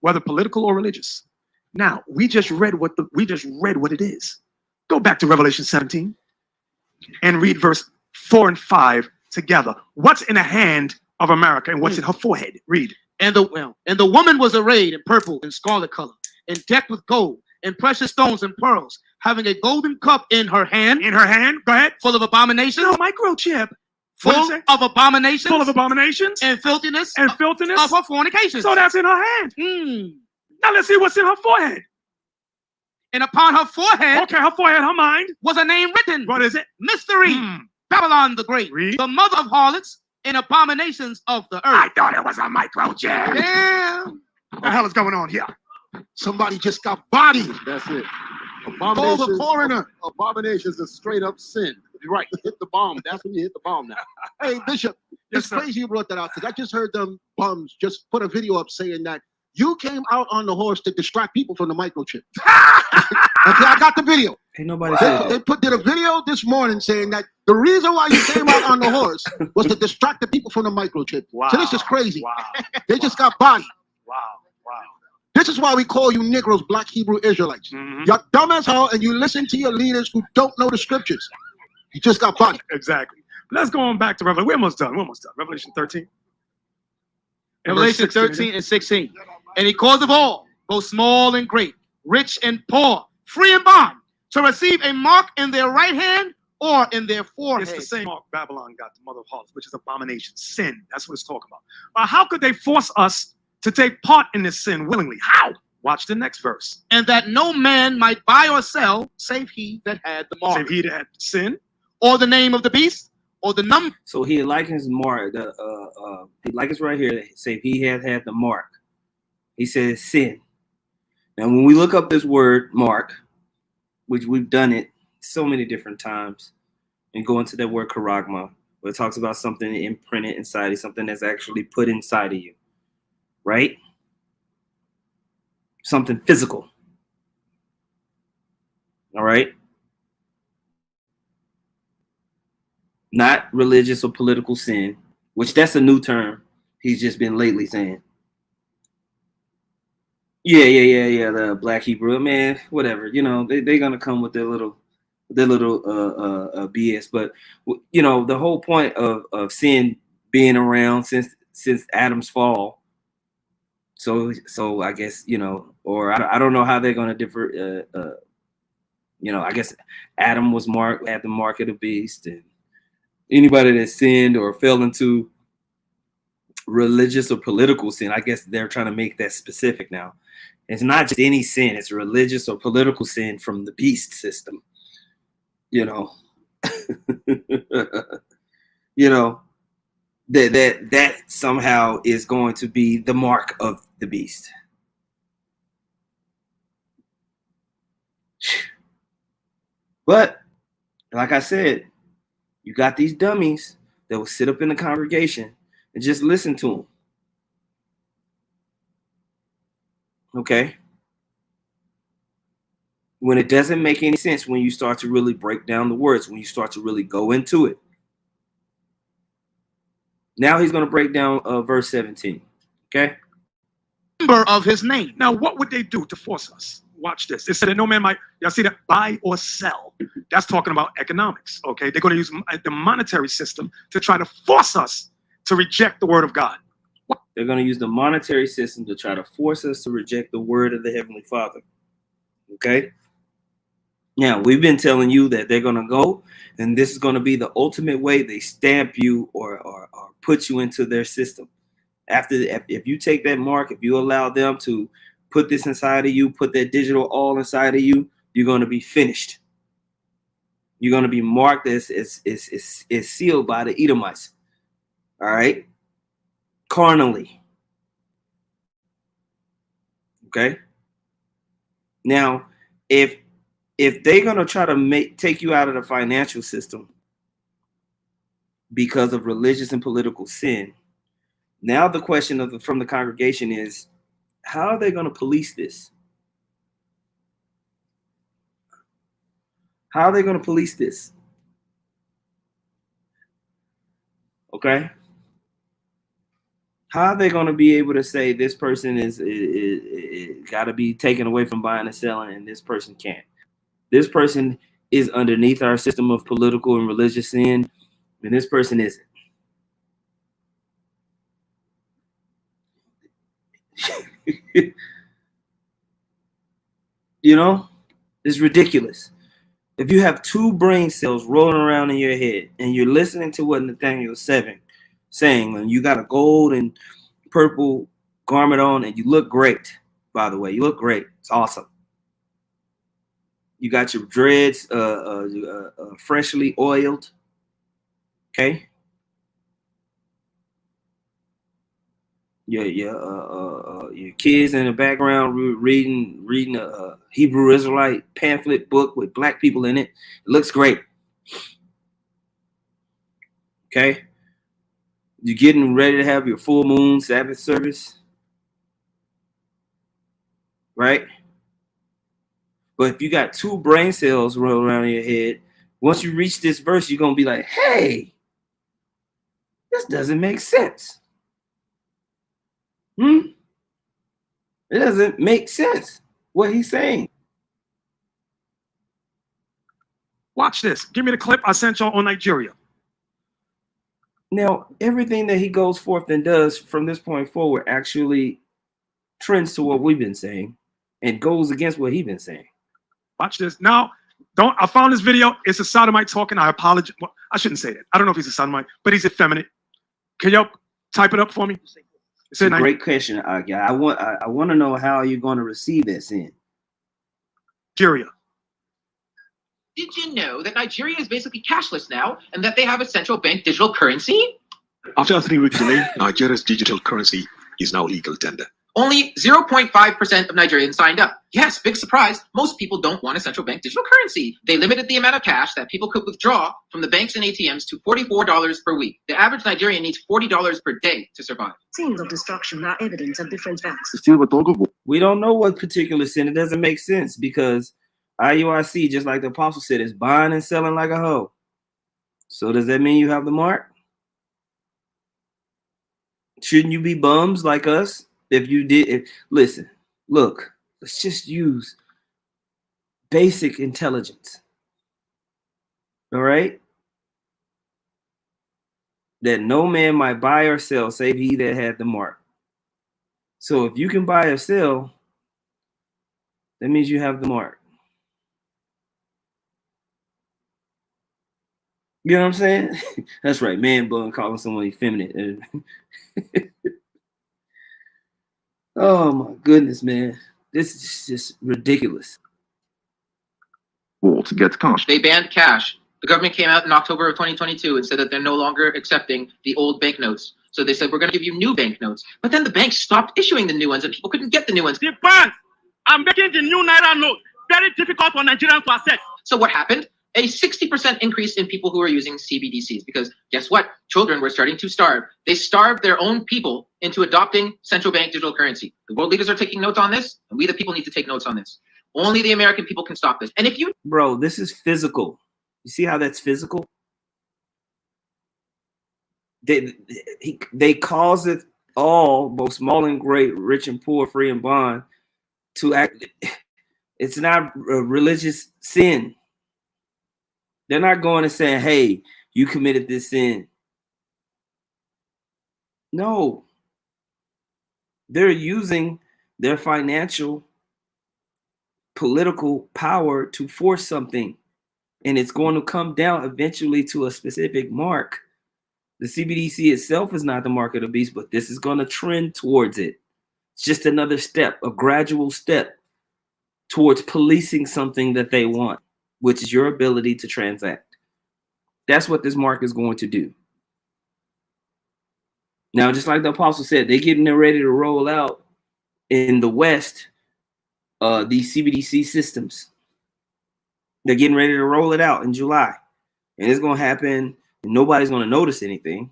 S3: whether political or religious. Now we just read what it is. Go back to Revelation 17 and read verse 4 and 5 together. What's in the hand of America and what's in her forehead? Read.
S2: And the woman was arrayed in purple and scarlet color, and decked with gold and precious stones and pearls, having a golden cup in her hand.
S3: In her hand. Go ahead.
S2: Full of abominations.
S3: No, microchip.
S2: Full of abominations.
S3: Full of abominations.
S2: And filthiness.
S3: And filthiness.
S2: Of her fornications.
S3: So that's in her hand. Now let's see what's in her forehead.
S2: And upon her forehead.
S3: Okay, her forehead, her mind.
S2: Was a name written.
S3: What is it?
S2: Mystery. Babylon the Great.
S3: Read.
S2: The mother of harlots and abominations of the earth.
S3: I thought it was a microchip.
S2: Damn.
S3: What the hell is going on here?
S4: Somebody just got bodied.
S5: That's it.
S4: Call the coroner.
S5: Abominations is straight up sin. You're right. Hit the bomb. That's when you hit the bomb now.
S4: Hey, Bishop,
S3: Yes,
S4: it's
S3: sir.
S4: crazy you brought that out because I just heard them bums just put a video up saying that you came out on the horse to distract people from the microchip. Okay, I got the video.
S1: Ain't nobody said
S4: They
S1: that.
S4: did a video this morning saying that the reason why you came out on the horse was to distract the people from the microchip.
S3: Wow.
S4: So this is crazy.
S3: Wow.
S4: They just got bodied.
S3: Wow. Wow.
S4: This is why we call you Negroes Black Hebrew Israelites. You're dumb as hell and you listen to your leaders who don't know the scriptures. You just got bodied.
S3: Exactly. Let's go on back to Revelation. We're almost done. Revelation 13. And verse
S2: Revelation
S3: 16.
S2: 13 and 16. And he caused of all, both small and great, rich and poor, free and bond, to receive a mark in their right hand or in their forehead.
S3: It's the same mark Babylon got, the mother of harlots, which is abomination, sin. That's what it's talking about. How could they force us to take part in this sin willingly? How? Watch the next verse.
S2: And that no man might buy or sell, save he that had the mark,
S3: Save he that had sin.
S2: or the name of the beast, or the number.
S1: So he likens mark. He likens right here. Say if he had the mark. He says sin. Now, when we look up this word mark, which we've done it so many different times, and go into that word charagma, where it talks about something imprinted inside of something that's actually put inside of you, right? Something physical. All right. Not religious or political sin, which that's a new term he's just been lately saying. Yeah. The Black Hebrew, man, whatever. You know, they're gonna come with their little BS. But you know, the whole point of sin being around since Adam's fall. So I guess, you know, or I don't know how they're gonna differ. You know, I guess Adam was had the mark of the beast, and anybody that sinned or fell into religious or political sin, I guess they're trying to make that specific now. It's not just any sin, it's religious or political sin from the beast system. You know. You know, that somehow is going to be the mark of the beast. But like I said, you got these dummies that will sit up in the congregation and just listen to them. Okay? When it doesn't make any sense, when you start to really break down the words, when you start to really go into it. Now he's going to break down verse 17. Okay?
S2: Number of his name.
S3: Now, what would they do to force us? Watch this. It said that no man might, y'all see that, buy or sell. That's talking about economics, okay? They're going to use the monetary system to try to force us to reject the word of God.
S1: They're going to use the monetary system to try to force us to reject the word of the Heavenly Father. Okay? Now, we've been telling you that they're going to go, and this is going to be the ultimate way they stamp you or put you into their system. If you take that mark, if you allow them to put this inside of you, put that digital all inside of you, you're going to be finished. You're going to be marked as sealed by the Edomites. All right? Carnally. Okay? Now, if they're going to try to take you out of the financial system because of religious and political sin, now the question from the congregation is, how are they going to police this? How are they going to police this? Okay. How are they going to be able to say this person is got to be taken away from buying and selling, and this person can't? This person is underneath our system of political and religious sin, and this person isn't. You know, it's ridiculous. If you have two brain cells rolling around in your head and you're listening to what Nathaniel's saying, and you got a gold and purple garment on and you look great, by the way, you look great. It's awesome. You got your dreads freshly oiled. Okay. Your kids in the background reading a Hebrew Israelite pamphlet book with black people in it. It looks great. Okay. You're getting ready to have your full moon Sabbath service. Right? But if you got two brain cells rolling around in your head, once you reach this verse, you're going to be like, hey, this doesn't make sense. It doesn't make sense what he's saying.
S3: Watch this. Give me the clip I sent y'all on Nigeria.
S1: Now, everything that he goes forth and does from this point forward actually trends to what we've been saying and goes against what he's been saying.
S3: Watch this. Now, I found this video. It's a sodomite talking. I apologize. Well, I shouldn't say that. I don't know if he's a sodomite, but he's effeminate. Can y'all type it up for me?
S1: It's a great question, I want to know how you're going to receive that sin.
S3: Nigeria.
S6: Did you know that Nigeria is basically cashless now and that they have a central bank digital currency?
S7: After a 3-week delay, Nigeria's digital currency is now legal tender.
S6: Only 0.5% of Nigerians signed up. Yes, big surprise. Most people don't want a central bank digital currency. They limited the amount of cash that people could withdraw from the banks and ATMs to $44 per week. The average Nigerian needs $40 per day to survive.
S8: Scenes of destruction are evident at different banks.
S1: We don't know what particular sin. It doesn't make sense because IUIC, just like the apostle said, is buying and selling like a hoe. So does that mean you have the mark? Shouldn't you be bums like us? If you did, listen, look, let's just use basic intelligence. All right? That no man might buy or sell save he that had the mark. So if you can buy or sell, that means you have the mark. You know what I'm saying? That's right, man bun calling someone effeminate. Oh my goodness, man. This is just ridiculous.
S7: WONT gets cash.
S6: They banned cash. The government came out in October of 2022 and said that they're no longer accepting the old banknotes. So they said, we're going to give you new banknotes. But then the banks stopped issuing the new ones and people couldn't get the new ones.
S9: The banks are making the new Naira note very difficult for Nigerians to access.
S6: So what happened? A 60% increase in people who are using CBDCs because guess what? Children were starting to starve. They starved their own people into adopting central bank digital currency. The world leaders are taking notes on this, and we the people need to take notes on this. Only the American people can stop this. And if you...
S1: Bro, this is physical. You see how that's physical? They cause it all, both small and great, rich and poor, free and bond, to act. It's not a religious sin. They're not going and saying, hey, you committed this sin. No. They're using their financial, political power to force something. And it's going to come down eventually to a specific mark. The CBDC itself is not the mark of the beast, but this is going to trend towards it. It's just another step, a gradual step towards policing something that they want, which is your ability to transact. That's what this mark is going to do. Now, just like the apostle said, they're getting ready to roll out in the West these CBDC systems. They're getting ready to roll it out in July. And it's going to happen. And nobody's going to notice anything.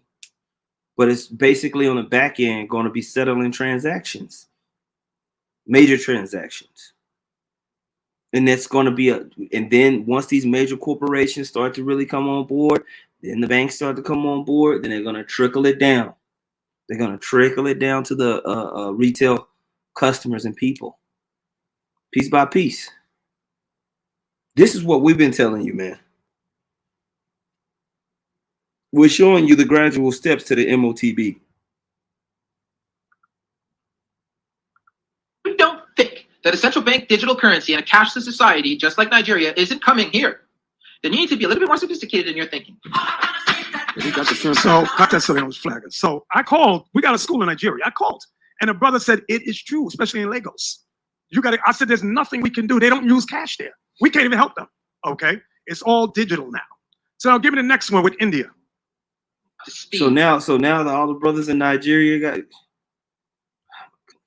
S1: But it's basically on the back end going to be settling transactions. Major transactions. And that's going to be and then once these major corporations start to really come on board, then the banks start to come on board, then they're going to trickle it down. They're going to trickle it down to the retail customers and people, piece by piece. This is what we've been telling you, man. We're showing you the gradual steps to the MOTB.
S6: You don't think that a central bank digital currency and a cashless society, just like Nigeria, isn't coming here, then you need to be a little bit more sophisticated in your thinking.
S3: So cut that so they don't flag us. So I called. We got a school in Nigeria. I called, and the brother said it is true, especially in Lagos. You got to. I said there's nothing we can do. They don't use cash there. We can't even help them. Okay, it's all digital now. So I'll give you the next one with India.
S1: So now all the brothers in Nigeria got.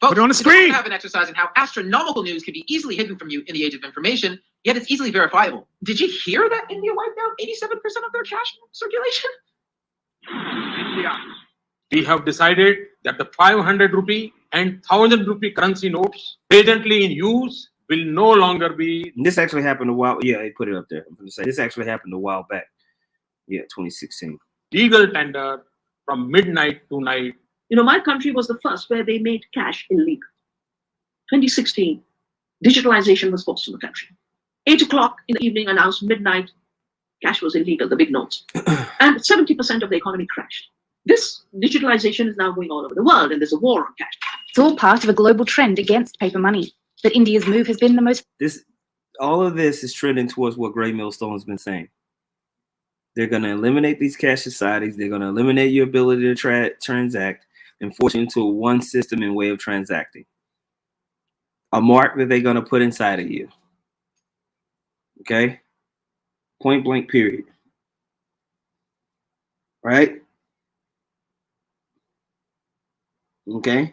S6: Folks,
S3: put it on the screen.
S6: We have an exercise in how astronomical news can be easily hidden from you in the age of information, yet it's easily verifiable. Did you hear that India wiped out 87% of their cash circulation?
S9: India. We have decided that the 500 rupee and 1000 rupee currency notes presently in use will no longer be.
S1: And this actually happened a while. Yeah, they put it up there. I'm going to say this actually happened a while back. Yeah, 2016.
S9: Legal tender from midnight to night.
S8: You know, my country was the first where they made cash illegal. 2016, digitalization was forced in the country. 8 o'clock in the evening, announced midnight, cash was illegal, the big notes. And 70% of the economy crashed. This digitalization is now going all over the world, and there's a war on cash.
S10: It's all part of a global trend against paper money. But India's move has been the most.
S1: All of this is trending towards what Gray Millstone's been saying. They're going to eliminate these cash societies. They're going to eliminate your ability to transact and force you into one system and way of transacting. A mark that they're going to put inside of you. Okay? Point blank, period. Right? Okay?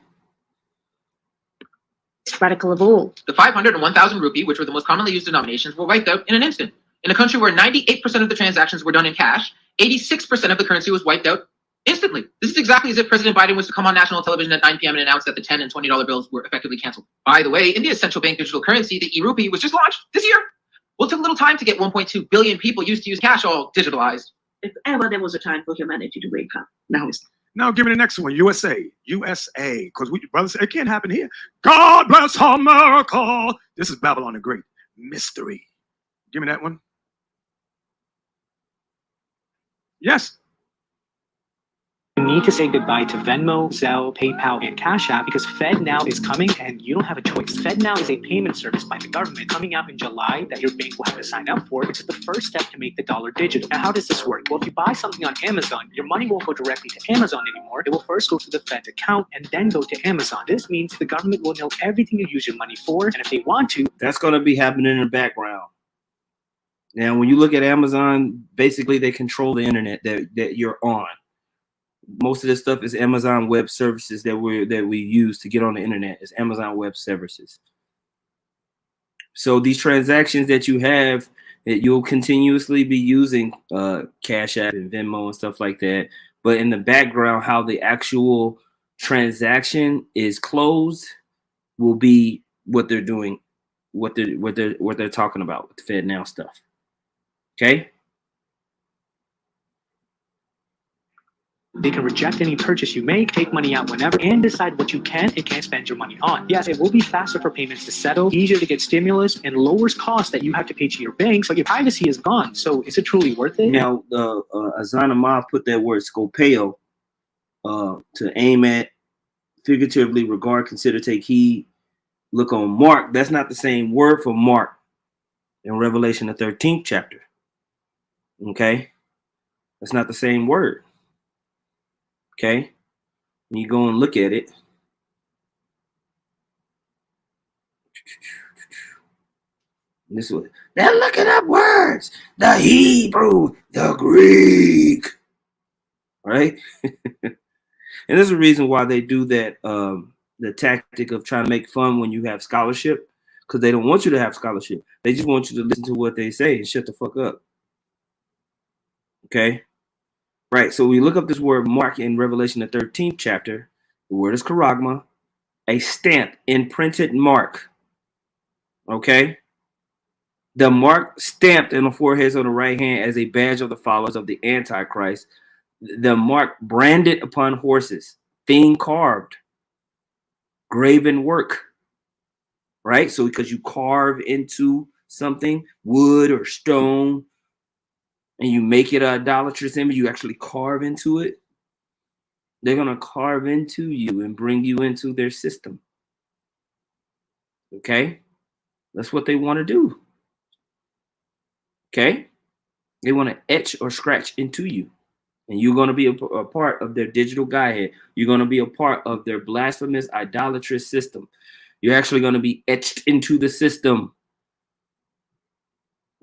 S10: Radical of all.
S6: The 500 and 1000 rupee, which were the most commonly used denominations, were wiped out in an instant. In a country where 98% of the transactions were done in cash, 86% of the currency was wiped out instantly. This is exactly as if President Biden was to come on national television at 9 p.m. and announce that the $10 and $20 bills were effectively canceled. By the way, India's central bank digital currency, the e-rupee, was just launched this year. Well, it took a little time to get 1.2 billion people used to use cash all digitalized.
S8: If ever there was a time for humanity to wake up, now is.
S3: Now give me the next one, USA, because we brothers, it can't happen here. God bless America. This is Babylon the Great. Mystery. Give me that one. Yes.
S11: You need to say goodbye to Venmo, Zelle, PayPal, and Cash App because FedNow is coming and you don't have a choice. FedNow is a payment service by the government coming out in July that your bank will have to sign up for, which is the first step to make the dollar digital. Now, how does this work? Well, if you buy something on Amazon, your money won't go directly to Amazon anymore. It will first go to the Fed's account and then go to Amazon. This means the government will know everything you use your money for, and if they want to.
S1: That's going to be happening in the background. Now, when you look at Amazon, basically they control the internet that you're on. Most of this stuff is Amazon Web Services that we use to get on the internet. It's Amazon Web Services. So these transactions that you have, that you'll continuously be using Cash App and Venmo and stuff like that. But in the background, how the actual transaction is closed will be what they're doing, what they're talking about with the FedNow stuff. Okay.
S11: They can reject any purchase you make, take money out whenever, and decide what you can and can't spend your money on. Yes, it will be faster for payments to settle, easier to get stimulus, and lowers costs that you have to pay to your banks, but your privacy is gone. So is it truly worth it?
S1: Now, Azan Ahmad put that word scopeo to aim at, figuratively, regard, consider, take heed, look on, mark. That's not the same word for mark in Revelation, the 13th chapter. Okay? That's not the same word. Okay, when you go and look at it, this was they're looking up words, the Hebrew, the Greek, right? And there's a reason why they do that. The tactic of trying to make fun when you have scholarship, because they don't want you to have scholarship. They just want you to listen to what they say and shut the fuck up. Okay. Right, so we look up this word mark in Revelation, the 13th chapter. The word is charagma, a stamp, imprinted mark. Okay? The mark stamped in the foreheads of the right hand as a badge of the followers of the Antichrist. The mark branded upon horses, thing carved, graven work, right? So because you carve into something, wood or stone, and you make it an idolatrous image, you actually carve into it. They're going to carve into you and bring you into their system. Okay? That's what they want to do. Okay? They want to etch or scratch into you. And you're going to be a part of their digital Godhead. You're going to be a part of their blasphemous, idolatrous system. You're actually going to be etched into the system.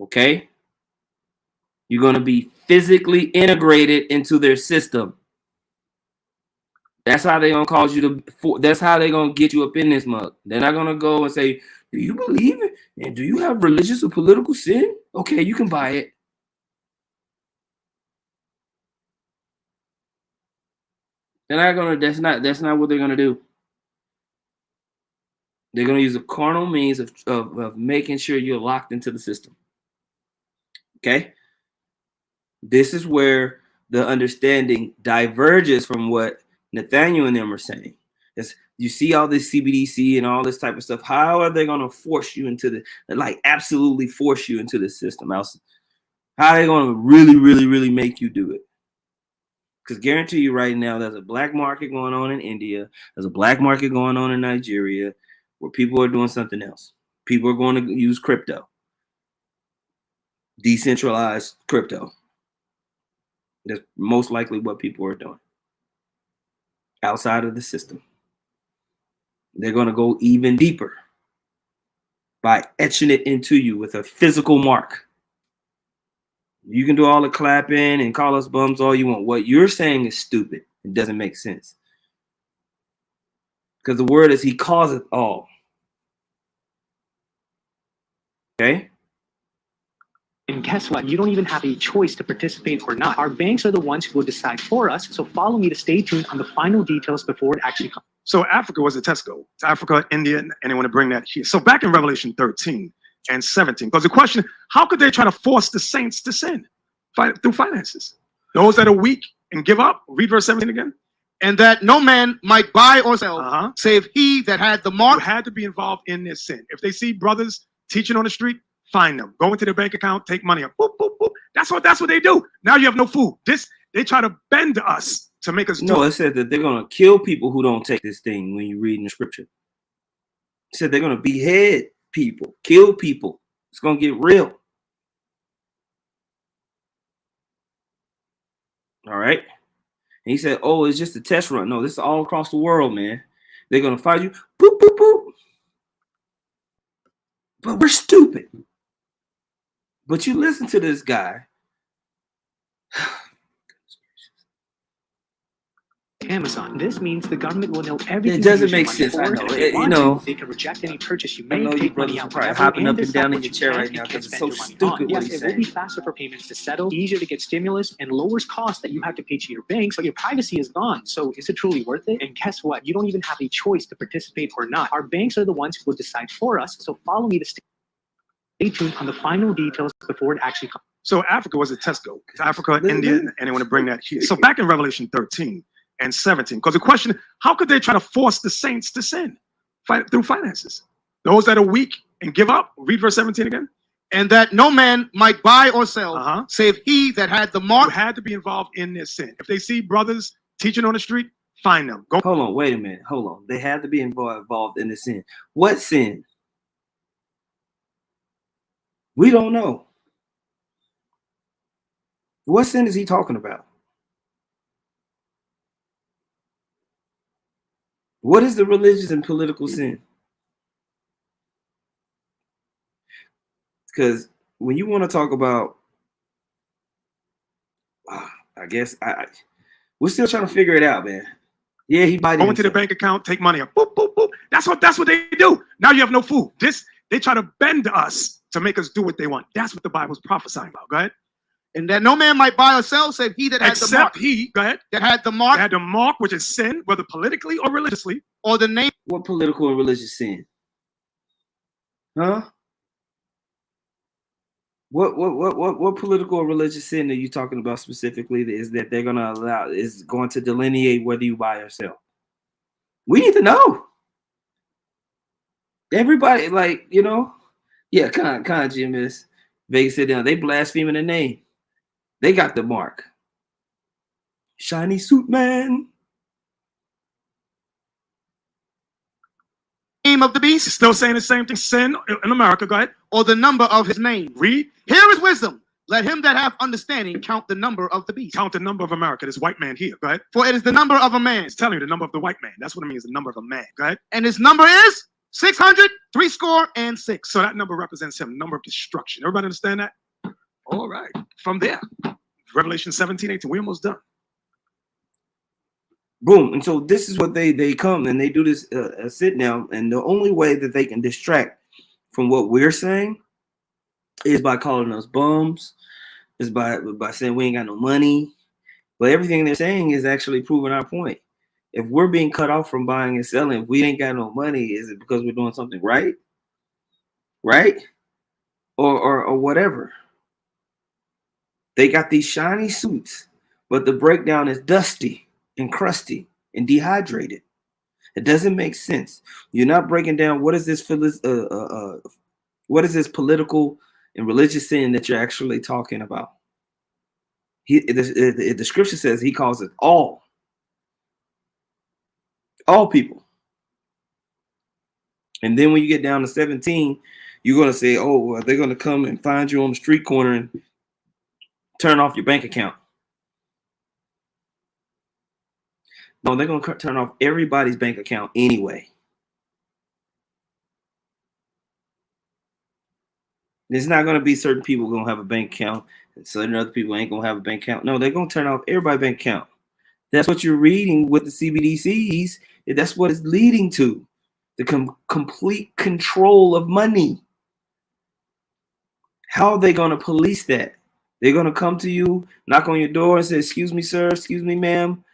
S1: Okay? You're going to be physically integrated into their system. That's how they're going to cause you to, that's how they're going to get you up in this mug. They're not going to go and say, do you believe it? And do you have religious or political sin? Okay, you can buy it. They're not going to, that's not what they're going to do. They're going to use a carnal means of making sure you're locked into the system. Okay? This is where the understanding diverges from what Nathaniel and them are saying. Is you see all this CBDC and all this type of stuff. How are they going to force you into absolutely force you into the system? How are they going to really make you do it? Because guarantee you right now, there's a black market going on in India. There's a black market going on in Nigeria where people are doing something else. People are going to use crypto. Decentralized crypto. That's most likely what people are doing. Outside of the system. They're going to go even deeper by etching it into you with a physical mark. You can do all the clapping and call us bums all you want. What you're saying is stupid. It doesn't make sense. Because the word is he causeth all. Okay?
S11: And guess what? You don't even have a choice to participate or not. Our banks are the ones who will decide for us. So follow me to stay tuned on the final details before it actually comes.
S3: So Africa was a test goal. It's Africa, India, and they want to bring that here. So back in Revelation 13 and 17, because the question, how could they try to force the saints to sin through finances? Those that are weak and give up. Read verse 17 again.
S2: And that no man might buy or sell, save he that had the mark.
S3: You had to be involved in their sin. If they see brothers teaching on the street, find them. Go into their bank account, take money up. Boop, boop, boop. That's what they do. Now you have no food. They try to bend us to make us do.
S1: No, it said that they're going to kill people who don't take this thing when you read in the scripture. It said they're going to behead people, kill people. It's going to get real. All right. And he said, oh, it's just a test run. No, this is all across the world, man. They're going to fight you. Boop, boop, boop. But we're stupid. But you listen to this guy.
S11: Amazon. This means the government will know everything.
S1: It doesn't make sense. I know. You know,
S11: they can reject any purchase you
S1: I know
S11: make.
S1: you brothers are probably hopping up and down in your chair right now because it's so stupid what he's
S11: Yes, it
S1: saying.
S11: will be faster for payments to settle, easier to get stimulus, and lowers costs that you have to pay to your banks, but your privacy is gone. So is it truly worth it? And guess what? You don't even have a choice to participate or not. Our banks are the ones who will decide for us. So follow me to stay tuned on the final details before it actually comes.
S3: So Africa was a test goal. It's Africa, India, and they want to bring that here. So back in Revelation 13 and 17, because the question, how could they try to force the saints to sin through finances? Those that are weak and give up. Read verse 17 again.
S2: And that no man might buy or sell, save he that had the mark.
S3: You had to be involved in their sin. If they see brothers teaching on the street, find them. Go.
S1: Hold on, wait a minute. Hold on. They have to be involved in the sin. What sin? We don't know. What sin is he talking about? What is the religious and political sin? Because when you want to talk about, I guess we're still trying to figure it out, man. Yeah, he might
S3: go into the bank account, take money up. Boop, boop, boop. That's what they do. Now you have no food. They try to bend us to make us do what they want. That's what the Bible's prophesying about. Go ahead.
S2: And that no man might buy or sell, save he that had the mark.
S3: Except he, go ahead.
S2: That had the mark.
S3: That had the mark, which is sin, whether politically or religiously.
S2: Or the name.
S1: What political and religious sin? Huh? What political or religious sin are you talking about specifically? Is that they're going to allow is going to delineate whether you buy or sell? We need to know. Everybody, like, you know, yeah, con Jim is Vegas sit down. They blaspheming the name. They got the mark. Shiny suit man.
S2: Name of the beast,
S3: Still saying the same thing. Sin in America. Go ahead.
S2: or the number of his name.
S3: Read.
S2: Here is wisdom. Let him that have understanding count the number of the beast.
S3: Count the number of America. This white man here. Go ahead.
S2: For it is the number of a man,
S3: It's telling you the number of the white man. That's what it means. The number of a man. Go ahead.
S2: and his number is 666.
S3: So that number represents him. Number of destruction. Everybody understand that? All right. From there, Revelation 17:18. We're almost done.
S1: Boom. And so this is what they come and they do this sit down. And the only way that they can distract from what we're saying is by calling us bums, is by saying we ain't got no money. But everything they're saying is actually proving our point. If we're being cut off from buying and selling, if we ain't got no money, is it because we're doing something right? Right? Or whatever. They got these shiny suits, but the breakdown is dusty and crusty and dehydrated. It doesn't make sense. You're not breaking down what is this political and religious sin that you're actually talking about. The scripture says he calls it all people. And then when you get down to 17, you're going to say, oh, well, they're going to come and find you on the street corner and turn off your bank account. No, they're going to turn off everybody's bank account anyway. There's not going to be certain people going to have a bank account and certain other people ain't going to have a bank account. No, they're going to turn off everybody's bank account. That's what you're reading with the CBDCs. That's what it's leading to. The complete control of money. How are they going to police that? They're going to come to you, knock on your door and say, excuse me, sir, excuse me, ma'am.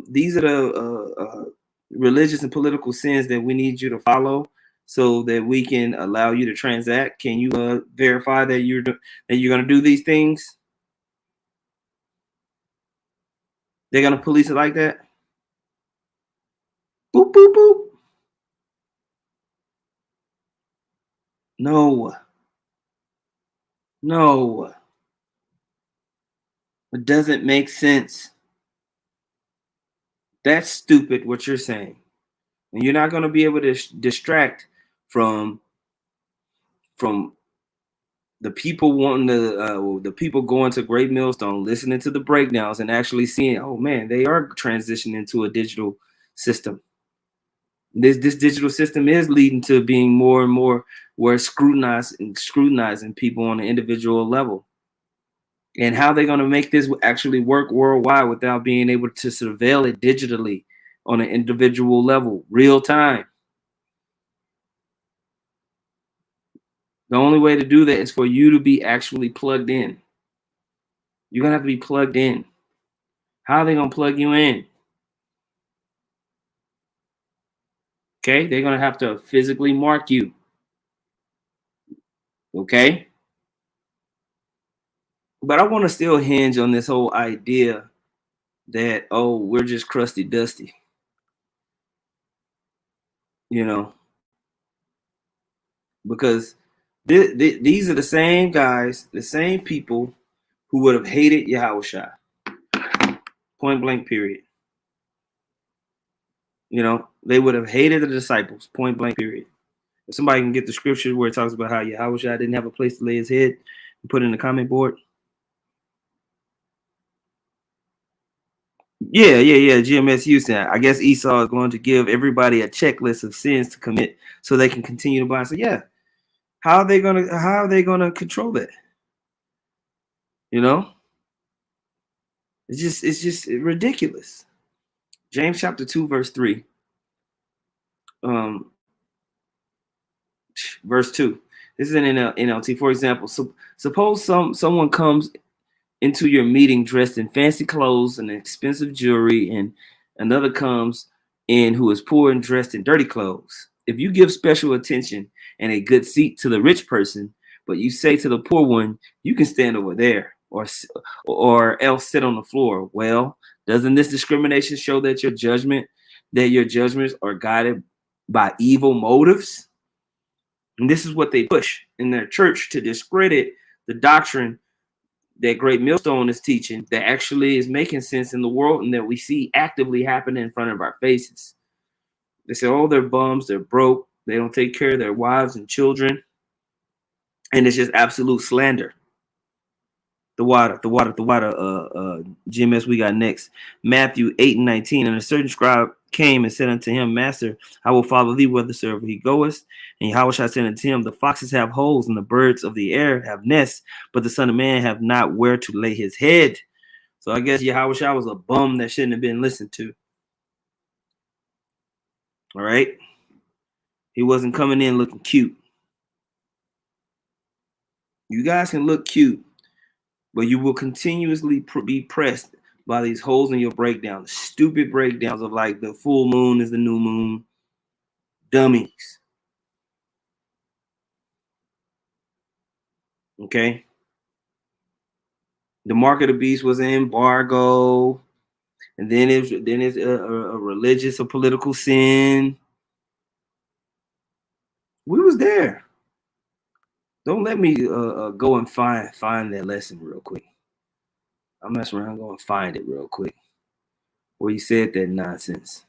S1: These are the religious and political sins that we need you to follow so that we can allow you to transact. Can you verify that you're going to do these things? They're going to police it like that? Boop, boop, boop. No. No. It doesn't make sense. That's stupid what you're saying. And you're not going to be able to distract from the people wanting to, the people going to Great Millstone, listening to the breakdowns and actually seeing, oh man, they are transitioning to a digital system. This digital system is leading to being more and more where it's scrutinizing people on an individual level. And how they're going to make this actually work worldwide without being able to surveil it digitally on an individual level, real time. The only way to do that is for you to be actually plugged in. You're going to have to be plugged in. How are they going to plug you in? Okay, they're going to have to physically mark you. Okay? But I want to still hinge on this whole idea that, oh, we're just crusty dusty. You know? Because these are the same guys, the same people who would have hated Yahushua. Point blank, period. You know, they would have hated the disciples, point blank, period. If somebody can get the scripture where it talks about how Yahushua didn't have a place to lay his head, and put it in the comment board. Yeah, GMS Houston. I guess Esau is going to give everybody a checklist of sins to commit so they can continue to buy. So yeah, how are they gonna control that? You know? It's just ridiculous. James chapter 2, verse 3. Verse 2. This is in NLT. For example, so suppose someone comes into your meeting dressed in fancy clothes and expensive jewelry, and another comes in who is poor and dressed in dirty clothes. If you give special attention and a good seat to the rich person, but you say to the poor one, you can stand over there, or else sit on the floor. Well, doesn't this discrimination show that your judgments are guided by evil motives? And this is what they push in their church to discredit the doctrine that Great Millstone is teaching, that actually is making sense in the world and that we see actively happening in front of our faces. They say, oh, they're bums, they're broke, they don't take care of their wives and children. And it's just absolute slander. The water. GMS, we got next. Matthew 8:19. And a certain scribe came and said unto him, Master, I will follow thee whithersoever he goeth. And Yahweh shall say unto him, the foxes have holes, and the birds of the air have nests, but the Son of Man have not where to lay his head. So I guess Yahweh was a bum that shouldn't have been listened to. All right. He wasn't coming in looking cute. You guys can look cute, but you will continuously be pressed by these holes in your breakdown. Stupid breakdowns of like the full moon is the new moon. Dummies. Okay. The mark of the beast was an embargo. And then it's a religious or political sin. We was there. Don't let me go and find that lesson real quick. I'm messing around, go and find it real quick. Where you said that nonsense.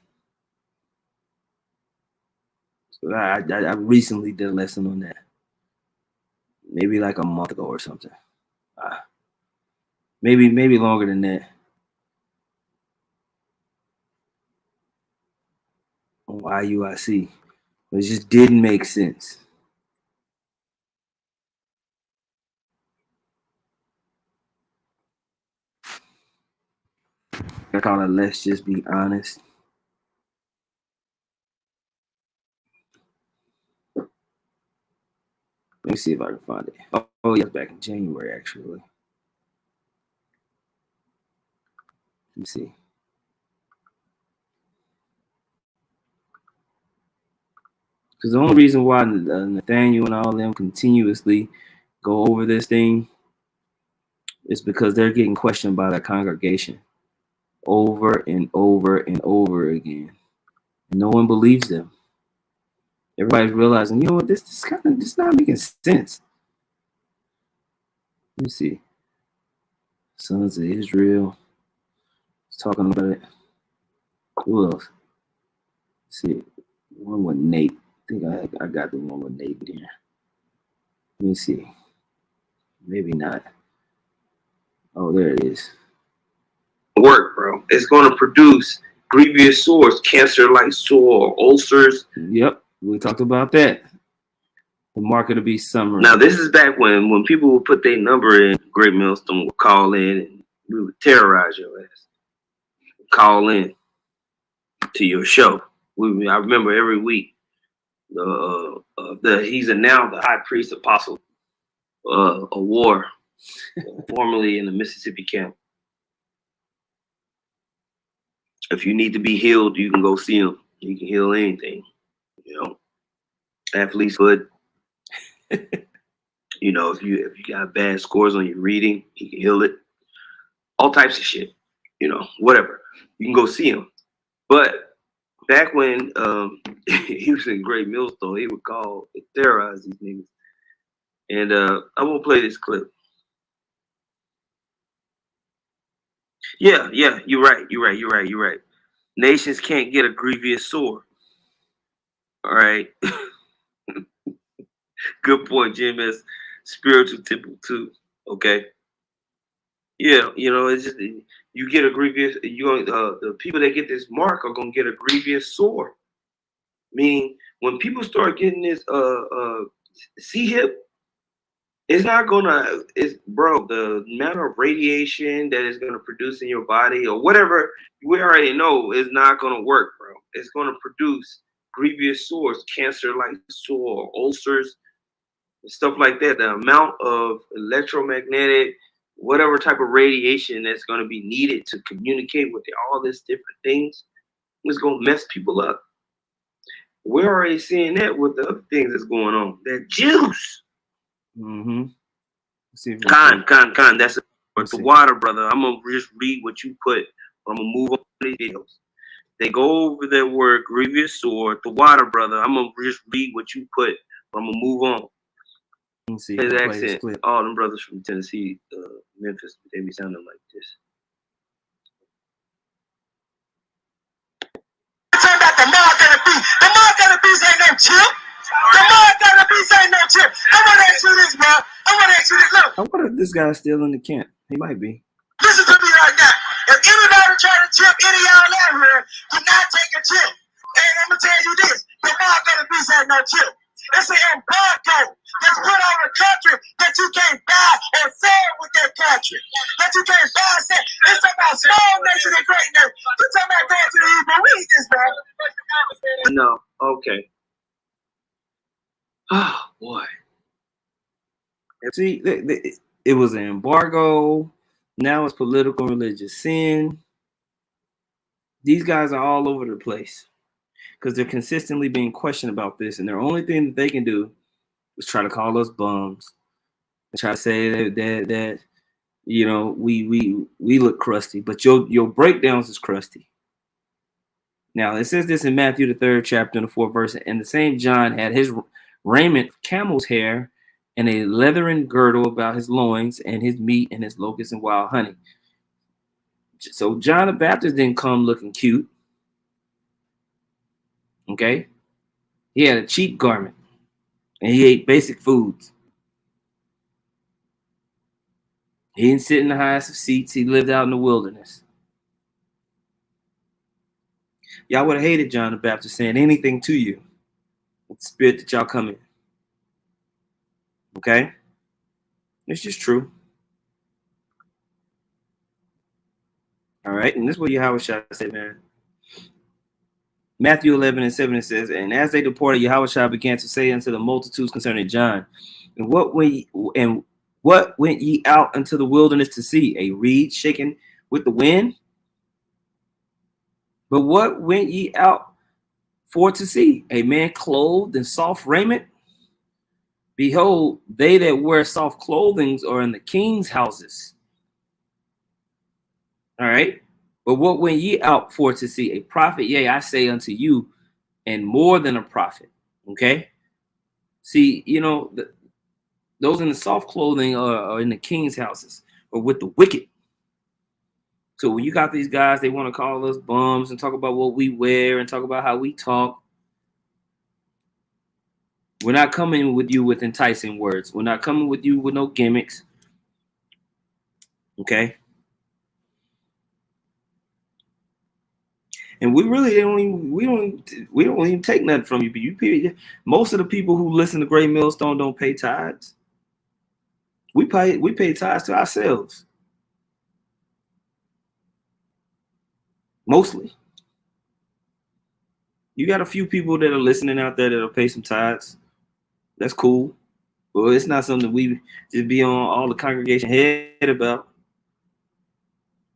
S1: So I recently did a lesson on that. Maybe like a month ago or something. Maybe longer than that. On IUIC. It just didn't make sense. I call it let's just be honest. Let me see if I can find it. Oh yeah, back in January actually. Let me see. Because the only reason why Nathaniel and all of them continuously go over this thing is because they're getting questioned by the congregation over and over and over again. And no one believes them. Everybody's realizing, you know what, this not making sense. Let me see. Sons of Israel. Talking about it. Who else? Let's see. One with Nate. I think I got the one with Nate here. Let me see. Maybe not. Oh, there it is. Work, bro. It's going to produce grievous sores, cancer-like sore, ulcers. Yep, we talked about that. The mark of the beast summary. Now, this is back when people would put their number in, Great Millstone would call in, and we would terrorize your ass. Call in to your show. I remember every week. He's now the high priest apostle of war, formerly in the Mississippi camp. If you need to be healed, you can go see him. He can heal anything, you know. Athlete's foot. You know, if you got bad scores on your reading, he can heal it. All types of shit, you know, whatever. You can go see him. But back when he was in Great Millstone, he would call and terrorize these niggas. And I won't play this clip. Yeah, you're right. Nations can't get a grievous sore. All right. Good point, Jim. As spiritual temple too. Okay. Yeah, you know, it's just you get a grievous. The people that get this mark are gonna get a grievous sore. Meaning, when people start getting this C-hip, it's not gonna. The amount of radiation that is gonna produce in your body or whatever we already know is not gonna work, bro. It's gonna produce grievous sores, cancer-like sore, ulcers, stuff like that. The amount of electromagnetic, whatever type of radiation that's going to be needed to communicate with all these different things is going to mess people up. We're already seeing that with the other things that's going on. That juice. Mm-hmm. See if
S12: Con. That's the water, brother. I'm gonna just read what you put. I'm gonna move on to these videos. They go over their word, grievous sword. The water, brother. I'm gonna just read what you put. I'm gonna move on.
S1: Let's see
S12: His accent. All them brothers from Tennessee, Memphis, they be sounding like this.
S13: Talking about the mark of the beast. The mark of the beast ain't no chip. The mark of the beast ain't no chip. I want to ask you this, bro. I want to ask you this. Look.
S1: I wonder if this guy's still in the camp. He might be.
S13: Listen to me right now. If anybody try to chip any of y'all out here, do not take a chip. And I'm gonna tell you this: the mark of the beast ain't no chip. It's an embargo that's put on a country that you can't buy or sell with that country. That you can't buy or sell. It's about small nation and great nation. You talking about going to the Hebrew? We eat this, bro.
S12: No. Okay. Oh boy.
S1: See, it was an embargo. Now it's political and religious sin. These guys are all over the place because they're consistently being questioned about this, and their only thing that they can do is try to call us bums and try to say that you know we look crusty, but your breakdowns is crusty. Now it says this in Matthew the 3rd chapter and the 4th verse, and the same John had his raiment camel's hair and a leathern girdle about his loins, and his meat and his locusts and wild honey. So John the Baptist didn't come looking cute. Okay, he had a cheap garment, and he ate basic foods. He didn't sit in the highest of seats. He lived out in the wilderness. Y'all would have hated John the Baptist saying anything to you with the spirit that y'all come in. Okay, it's just true. All right, and this is what Yahushua said, man. Matthew 11:7 it says, and as they departed, Yahushua began to say unto the multitudes concerning John, and what went ye out into the wilderness to see? A reed shaken with the wind? But what went ye out for to see? A man clothed in soft raiment? Behold, they that wear soft clothing are in the king's houses. All right. But what went ye out for to see? A prophet? Yea, I say unto you, and more than a prophet. Okay. See, you know, those in the soft clothing are in the king's houses, or with the wicked. So when you got these guys, they want to call us bums and talk about what we wear and talk about how we talk. We're not coming with you with enticing words. We're not coming with you with no gimmicks. Okay. And we really don't even take nothing from you. But you, most of the people who listen to Great Millstone don't pay tithes. We pay tithes to ourselves. Mostly. You got a few people that are listening out there that'll pay some tithes. That's cool. Well, it's not something we just be on all the congregation head about.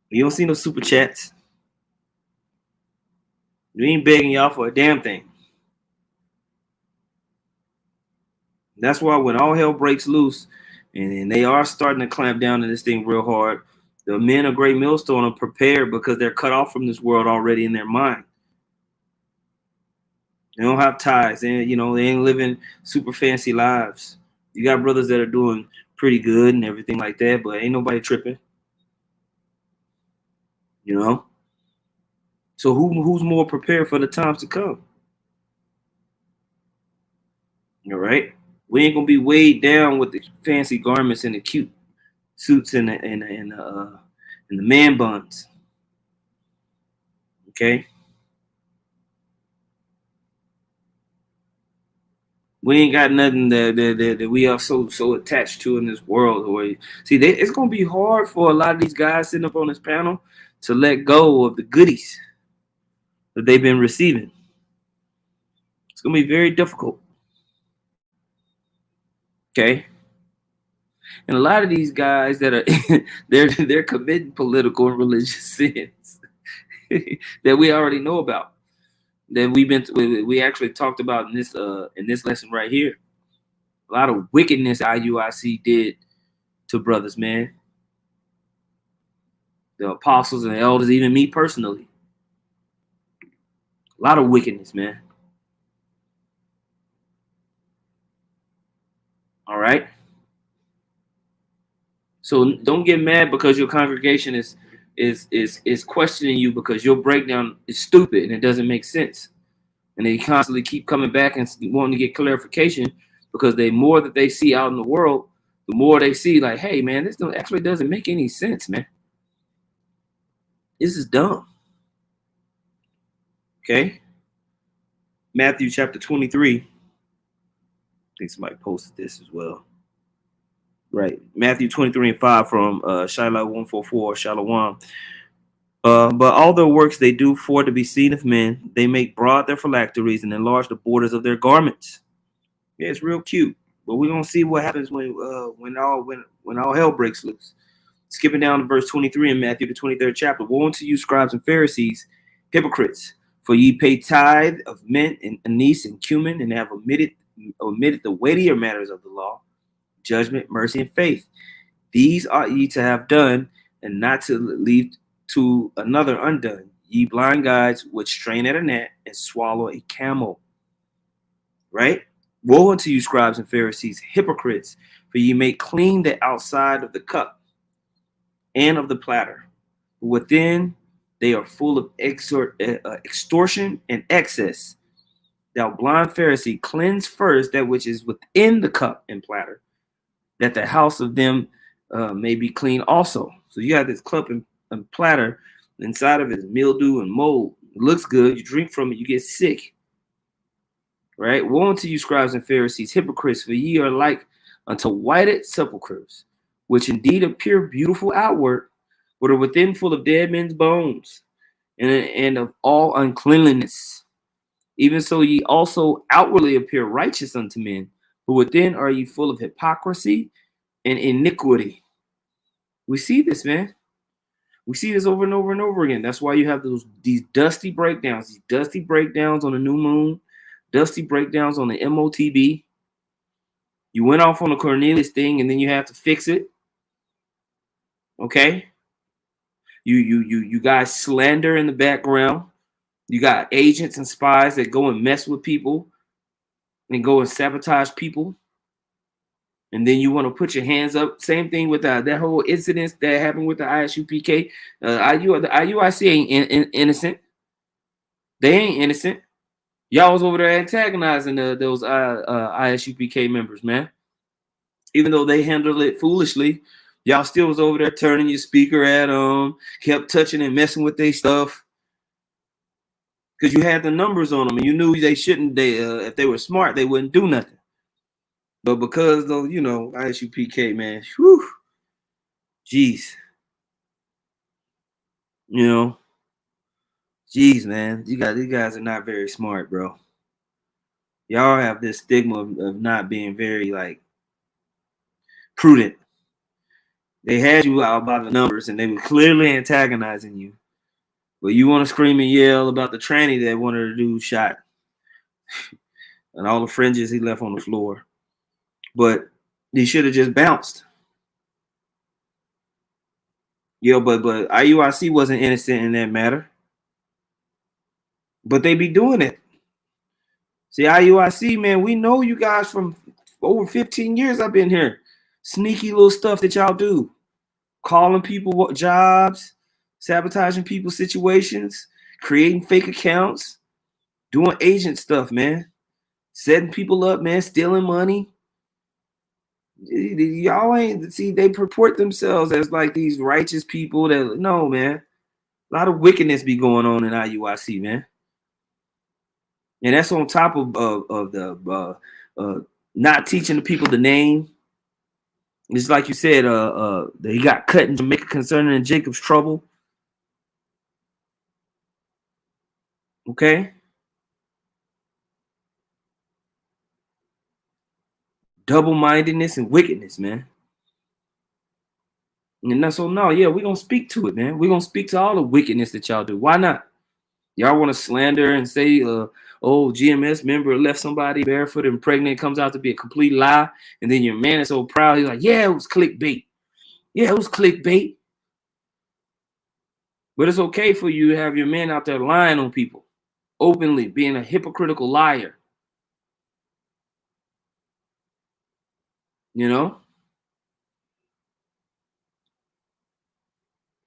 S1: You don't see no super chats. We ain't begging y'all for a damn thing. That's why when all hell breaks loose, and they are starting to clamp down on this thing real hard, the men of Great Millstone are prepared because they're cut off from this world already in their mind. They don't have ties. They ain't living super fancy lives. You got brothers that are doing pretty good and everything like that, but ain't nobody tripping. You know? So who's more prepared for the times to come? All right? We ain't gonna be weighed down with the fancy garments and the cute suits and the man buns. Okay? We ain't got nothing that we are so attached to in this world. It's gonna be hard for a lot of these guys sitting up on this panel to let go of the goodies that they've been receiving. It's gonna be very difficult. Okay. And a lot of these guys that are they're committing political and religious sins that we already know about, that we actually talked about in this lesson right here. A lot of wickedness IUIC did to brothers, man. The apostles and the elders, even me personally. A lot of wickedness, man. All right. So don't get mad because your congregation is questioning you because your breakdown is stupid and it doesn't make sense. And they constantly keep coming back and wanting to get clarification because the more that they see out in the world, the more they see like, hey, man, this actually doesn't make any sense, man. This is dumb. Okay. Matthew chapter 23. I think somebody posted this as well. Right. Matthew 23:5 from Shiloh 144, Shalom. But all their works they do for to be seen of men, they make broad their phylacteries and enlarge the borders of their garments. Yeah, it's real cute. But we're gonna see what happens when all hell breaks loose. Skipping down to verse 23 in Matthew, the 23rd chapter. Woe unto you, scribes and Pharisees, hypocrites, for ye pay tithe of mint and anise and cumin, and have omitted the weightier matters of the law, judgment, mercy, and faith. These ought ye to have done, and not to leave to another undone. Ye blind guides, which strain at a gnat and swallow a camel. Right? Woe unto you, scribes and Pharisees, hypocrites, for ye make clean the outside of the cup and of the platter. But within they are full of extortion and excess. Thou blind Pharisee, cleanse first that which is within the cup and platter, that the house of them may be clean also. So you have this cup and platter, inside of it is mildew and mold. It looks good. You drink from it, you get sick. Right? Woe unto you, scribes and Pharisees, hypocrites, for ye are like unto whited sepulchres, which indeed appear beautiful outward, but are within full of dead men's bones, and of all uncleanliness. Even so ye also outwardly appear righteous unto men, but within are ye full of hypocrisy and iniquity. We see this, man. We see this over and over and over again. That's why you have these dusty breakdowns on the new moon, dusty breakdowns on the MOTB. You went off on the Cornelius thing, and then you have to fix it. Okay? You guys slander in the background. You got agents and spies that go and mess with people and go and sabotage people. And then you want to put your hands up. Same thing with that whole incident that happened with the ISUPK. The IUIC ain't innocent. They ain't innocent. Y'all was over there antagonizing those ISUPK members, man. Even though they handled it foolishly, y'all still was over there turning your speaker at them, kept touching and messing with their stuff. Because you had the numbers on them and you knew they shouldn't. If they were smart, they wouldn't do nothing. But because though, ISUPK, man, whew, jeez. Jeez, man, these guys are not very smart, bro. Y'all have this stigma of not being very prudent. They had you out by the numbers and they were clearly antagonizing you. But you want to scream and yell about the tranny that one of the dudes shot and all the fringes he left on the floor. But he should have just bounced. But IUIC wasn't innocent in that matter. But they be doing it. See, IUIC, man, we know you guys from over 15 years I've been here. Sneaky little stuff that y'all do. Calling people jobs, sabotaging people's situations, creating fake accounts, doing agent stuff, man. Setting people up, man, stealing money. Y'all ain't, see, they purport themselves as like these righteous people that, no, man. A lot of wickedness be going on in IUIC, man. And that's on top of the not teaching the people the name. It's like you said, he got cut in Jamaica concerning Jacob's trouble. Okay. Double-mindedness and wickedness, man. And that's so no, yeah, we're gonna speak to it, man. We're gonna speak to all the wickedness that y'all do. Why not? Y'all want to slander and say oh, GMS member left somebody barefoot and pregnant, comes out to be a complete lie. And then your man is so proud. He's like, yeah, it was clickbait. Yeah, it was clickbait. But it's okay for you to have your man out there lying on people, openly being a hypocritical liar. You know?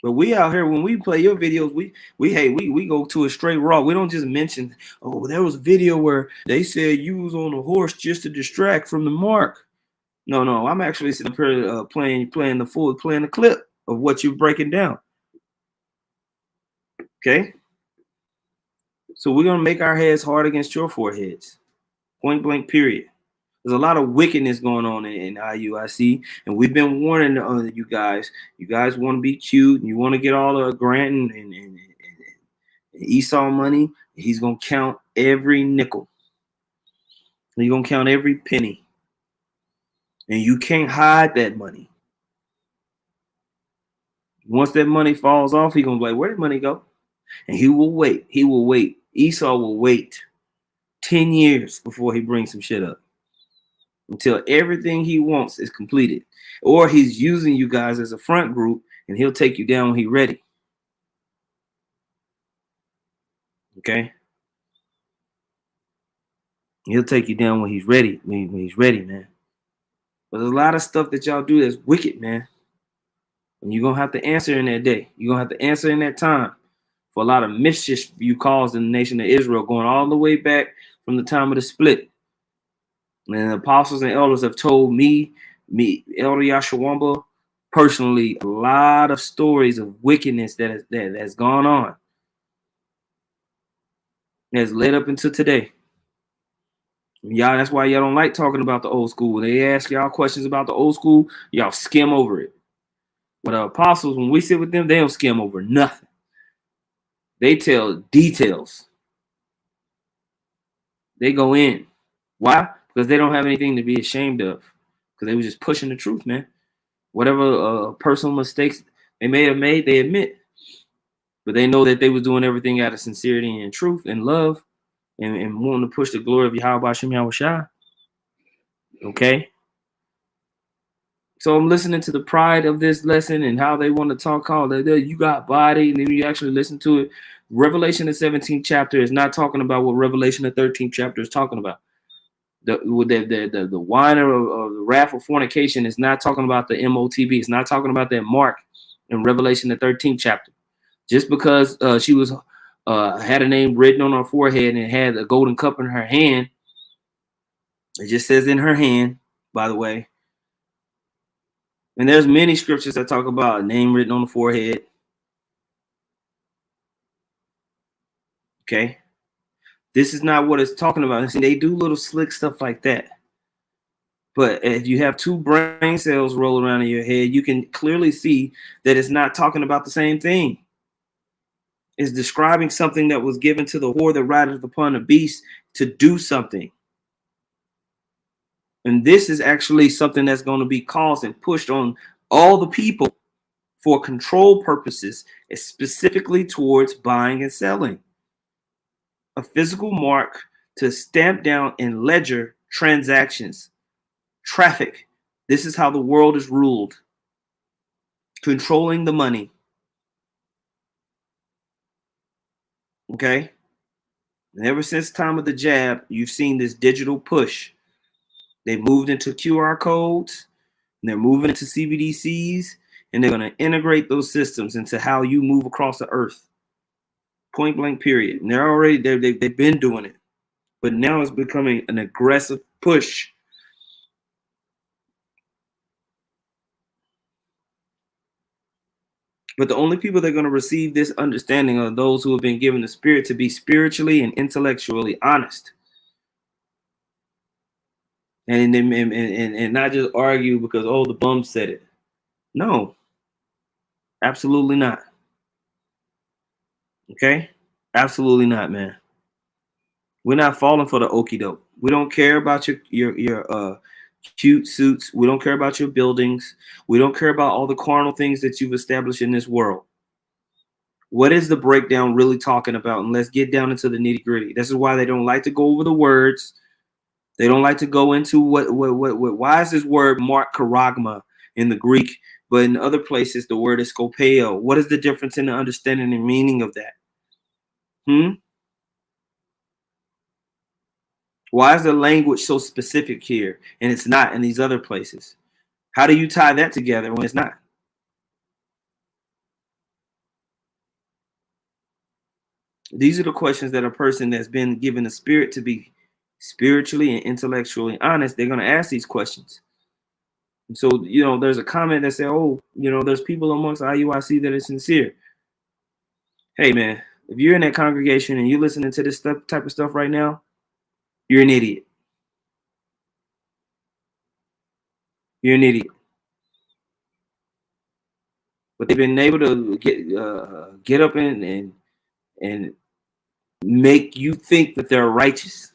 S1: But we out here, when we play your videos, we go to a straight raw. We don't just mention, oh, there was a video where they said you was on a horse just to distract from the mark. No, I'm actually sitting up here playing the clip of what you're breaking down. Okay? So we're gonna make our heads hard against your foreheads. Point blank, period. There's a lot of wickedness going on in IUIC, and we've been warning you guys. You guys want to be cute, and you want to get all the Grant and Esau money. He's gonna count every nickel. He's gonna count every penny, and you can't hide that money. Once that money falls off, he's gonna be like, "Where did money go?" And he will wait. He will wait. Esau will wait 10 years before he brings some shit up, until everything he wants is completed. Or he's using you guys as a front group, and he'll take you down when he's ready. Okay? He'll take you down when he's ready. When he's ready, man. But there's a lot of stuff that y'all do that's wicked, man. And you're going to have to answer in that day. You're going to have to answer in that time for a lot of mischief you caused in the nation of Israel, going all the way back from the time of the split. And the apostles and elders have told me, Elder Yashawamba, personally, a lot of stories of wickedness that's gone on. Has led up into today. Y'all, that's why y'all don't like talking about the old school. When they ask y'all questions about the old school, y'all skim over it. But the apostles, when we sit with them, they don't skim over nothing. They tell details. They go in. Why? Because they don't have anything to be ashamed of. Because they were just pushing the truth, man. Whatever personal mistakes they may have made, they admit. But they know that they was doing everything out of sincerity and truth and love and wanting to push the glory of Yahweh Shem Yahushua. Okay? So I'm listening to the pride of this lesson and how they want to talk all that. You got body, and then you actually listen to it. Revelation, the 17th chapter, is not talking about what Revelation, the 13th chapter, is talking about. The wine of the wrath of fornication is not talking about the MOTB. It's not talking about that mark in Revelation, the 13th chapter. Just because she was had a name written on her forehead and had a golden cup in her hand, it just says in her hand, by the way. And there's many scriptures that talk about a name written on the forehead. Okay. This is not what it's talking about. See, they do little slick stuff like that. But if you have two brain cells rolling around in your head, you can clearly see that it's not talking about the same thing. It's describing something that was given to the whore that rideth upon a beast to do something. And this is actually something that's going to be caused and pushed on all the people for control purposes, specifically towards buying and selling. A physical mark to stamp down and ledger transactions. Traffic. This is how the world is ruled. Controlling the money. Okay? And ever since the time of the jab, you've seen this digital push. They moved into QR codes, and they're moving into CBDCs, and they're going to integrate those systems into how you move across the earth. Point blank, period. And they've been doing it, but now it's becoming an aggressive push. But the only people that are going to receive this understanding are those who have been given the spirit to be spiritually and intellectually honest. And not just argue because, oh, the bum said it. No, absolutely not. Okay? Absolutely not, man. We're not falling for the okie doke. We don't care about your cute suits. We don't care about your buildings. We don't care about all the carnal things that you've established in this world. What is the breakdown really talking about? And let's get down into the nitty gritty. This is why they don't like to go over the words. They don't like to go into why is this word marked charagma in the Greek, but in other places the word is skopeo. What is the difference in the understanding and meaning of that? Why is the language so specific here and it's not in these other places? How do you tie that together when it's not? These are the questions that a person that's been given the spirit to be spiritually and intellectually honest, they're going to ask these questions. And so, there's a comment that said, oh, there's people amongst IUIC that are sincere. Hey, man, if you're in that congregation and you're listening to this type of stuff right now, you're an idiot. You're an idiot. But they've been able to get up and make you think that they're righteous.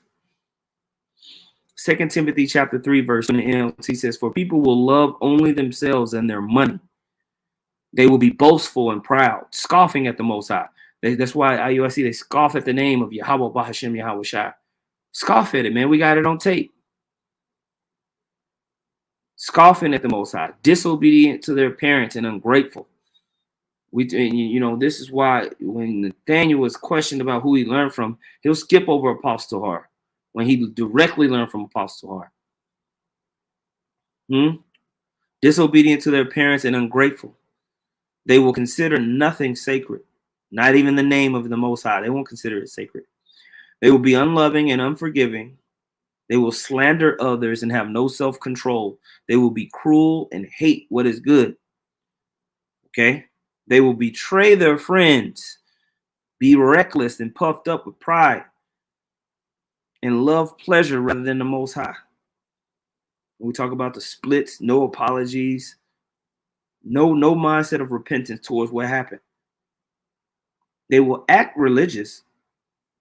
S1: 2 Timothy chapter 3, verse 1 NLT says, for people will love only themselves and their money. They will be boastful and proud, scoffing at the Most High. That's why IUIC, they scoff at the name of Yahweh Bahashem Yahweh Shai. Scoff at it, man. We got it on tape. Scoffing at the Most High, disobedient to their parents and ungrateful. This is why when Nathaniel was questioned about who he learned from, he'll skip over Apostle Har when he directly learned from Apostle Har. Disobedient to their parents and ungrateful. They will consider nothing sacred, not even the name of the Most High. They won't consider it sacred. They will be unloving and unforgiving. They will slander others and have no self-control. They will be cruel and hate what is good. Okay? They will betray their friends, be reckless and puffed up with pride, and love pleasure rather than the Most High. When we talk about the splits, no apologies, no mindset of repentance towards what happened. They will act religious,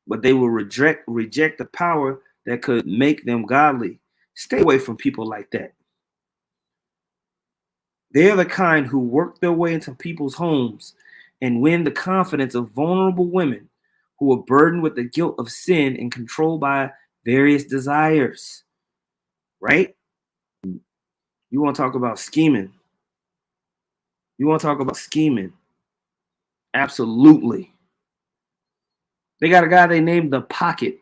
S1: but they will reject the power that could make them godly. Stay away from people like that. They are the kind who work their way into people's homes and win the confidence of vulnerable women who are burdened with the guilt of sin and controlled by various desires. Right? You want to talk about scheming? Absolutely. They got a guy they named the Pocket.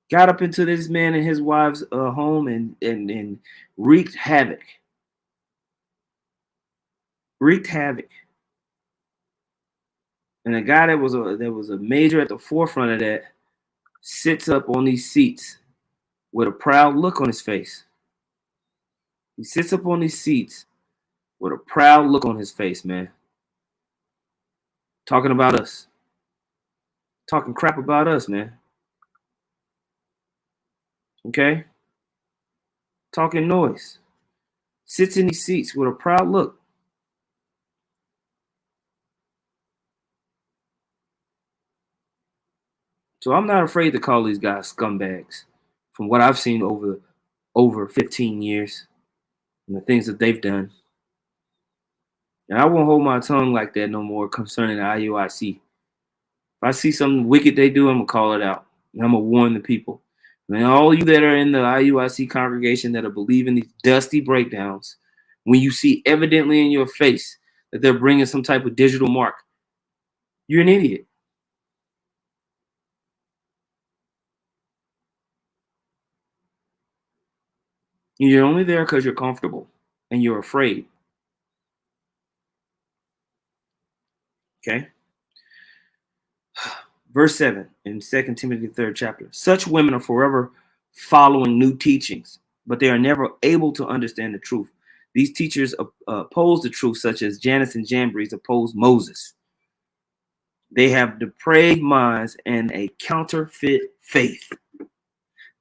S1: Got up into this man and his wife's home and wreaked havoc. And a guy that was a major at the forefront of that sits up on these seats with a proud look on his face. He sits up on these seats with a proud look on his face, man. Talking about us. Talking crap about us, man. Okay? Talking noise. Sits in these seats with a proud look. So I'm not afraid to call these guys scumbags from what I've seen over 15 years and the things that they've done. And I won't hold my tongue like that no more concerning the IUIC. If I see something wicked they do, I'm going to call it out. And I'm going to warn the people. And all you that are in the IUIC congregation that are believing these dusty breakdowns, when you see evidently in your face that they're bringing some type of digital mark, you're an idiot. You're only there because you're comfortable and you're afraid. Okay? Verse 7 in 2 Timothy 3rd chapter. Such women are forever following new teachings, but they are never able to understand the truth. These teachers oppose the truth, such as Jannes and Jambres opposed Moses. They have depraved minds and a counterfeit faith.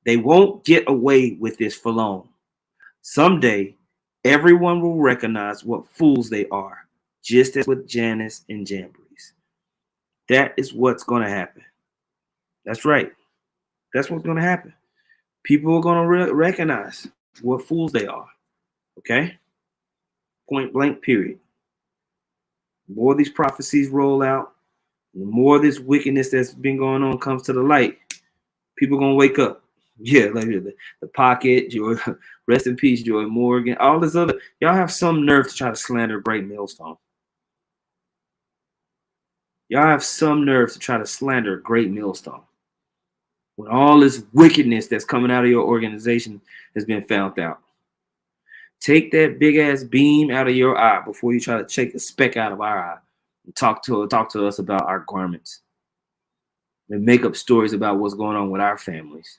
S1: They won't get away with this for long. Someday, everyone will recognize what fools they are, just as with Jannes and Jambres. That is what's going to happen. That's right. That's what's going to happen. People are going to recognize what fools they are. Okay? Point blank, period. The more these prophecies roll out, the more this wickedness that's been going on comes to the light, people gonna wake up. Yeah, like the Pocket, Joy, rest in peace, Joy Morgan, all this other. Y'all have some nerve to try to slander Great Millstone. Y'all have some nerve to try to slander Great Millstone. When all this wickedness that's coming out of your organization has been found out. Take that big ass beam out of your eye before you try to take a speck out of our eye and talk to us about our garments and make up stories about what's going on with our families.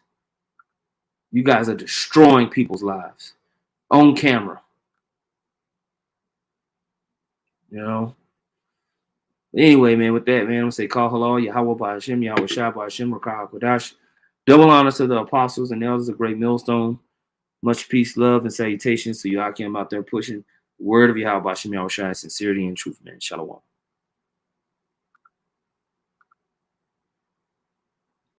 S1: You guys are destroying people's lives on camera. You know? Anyway, man, with that, man, I'm going to say, call halal, Yahweh Ba'ashem, Yahweh Shah Ba'ashem, Rakah HaKodash. Double honor to the apostles and elders of Great Millstone. Much peace, love, and salutations to Yakim out there pushing the word of Yahweh Ba'ashem, Yahweh Shah, sincerity and truth, man. Shalom.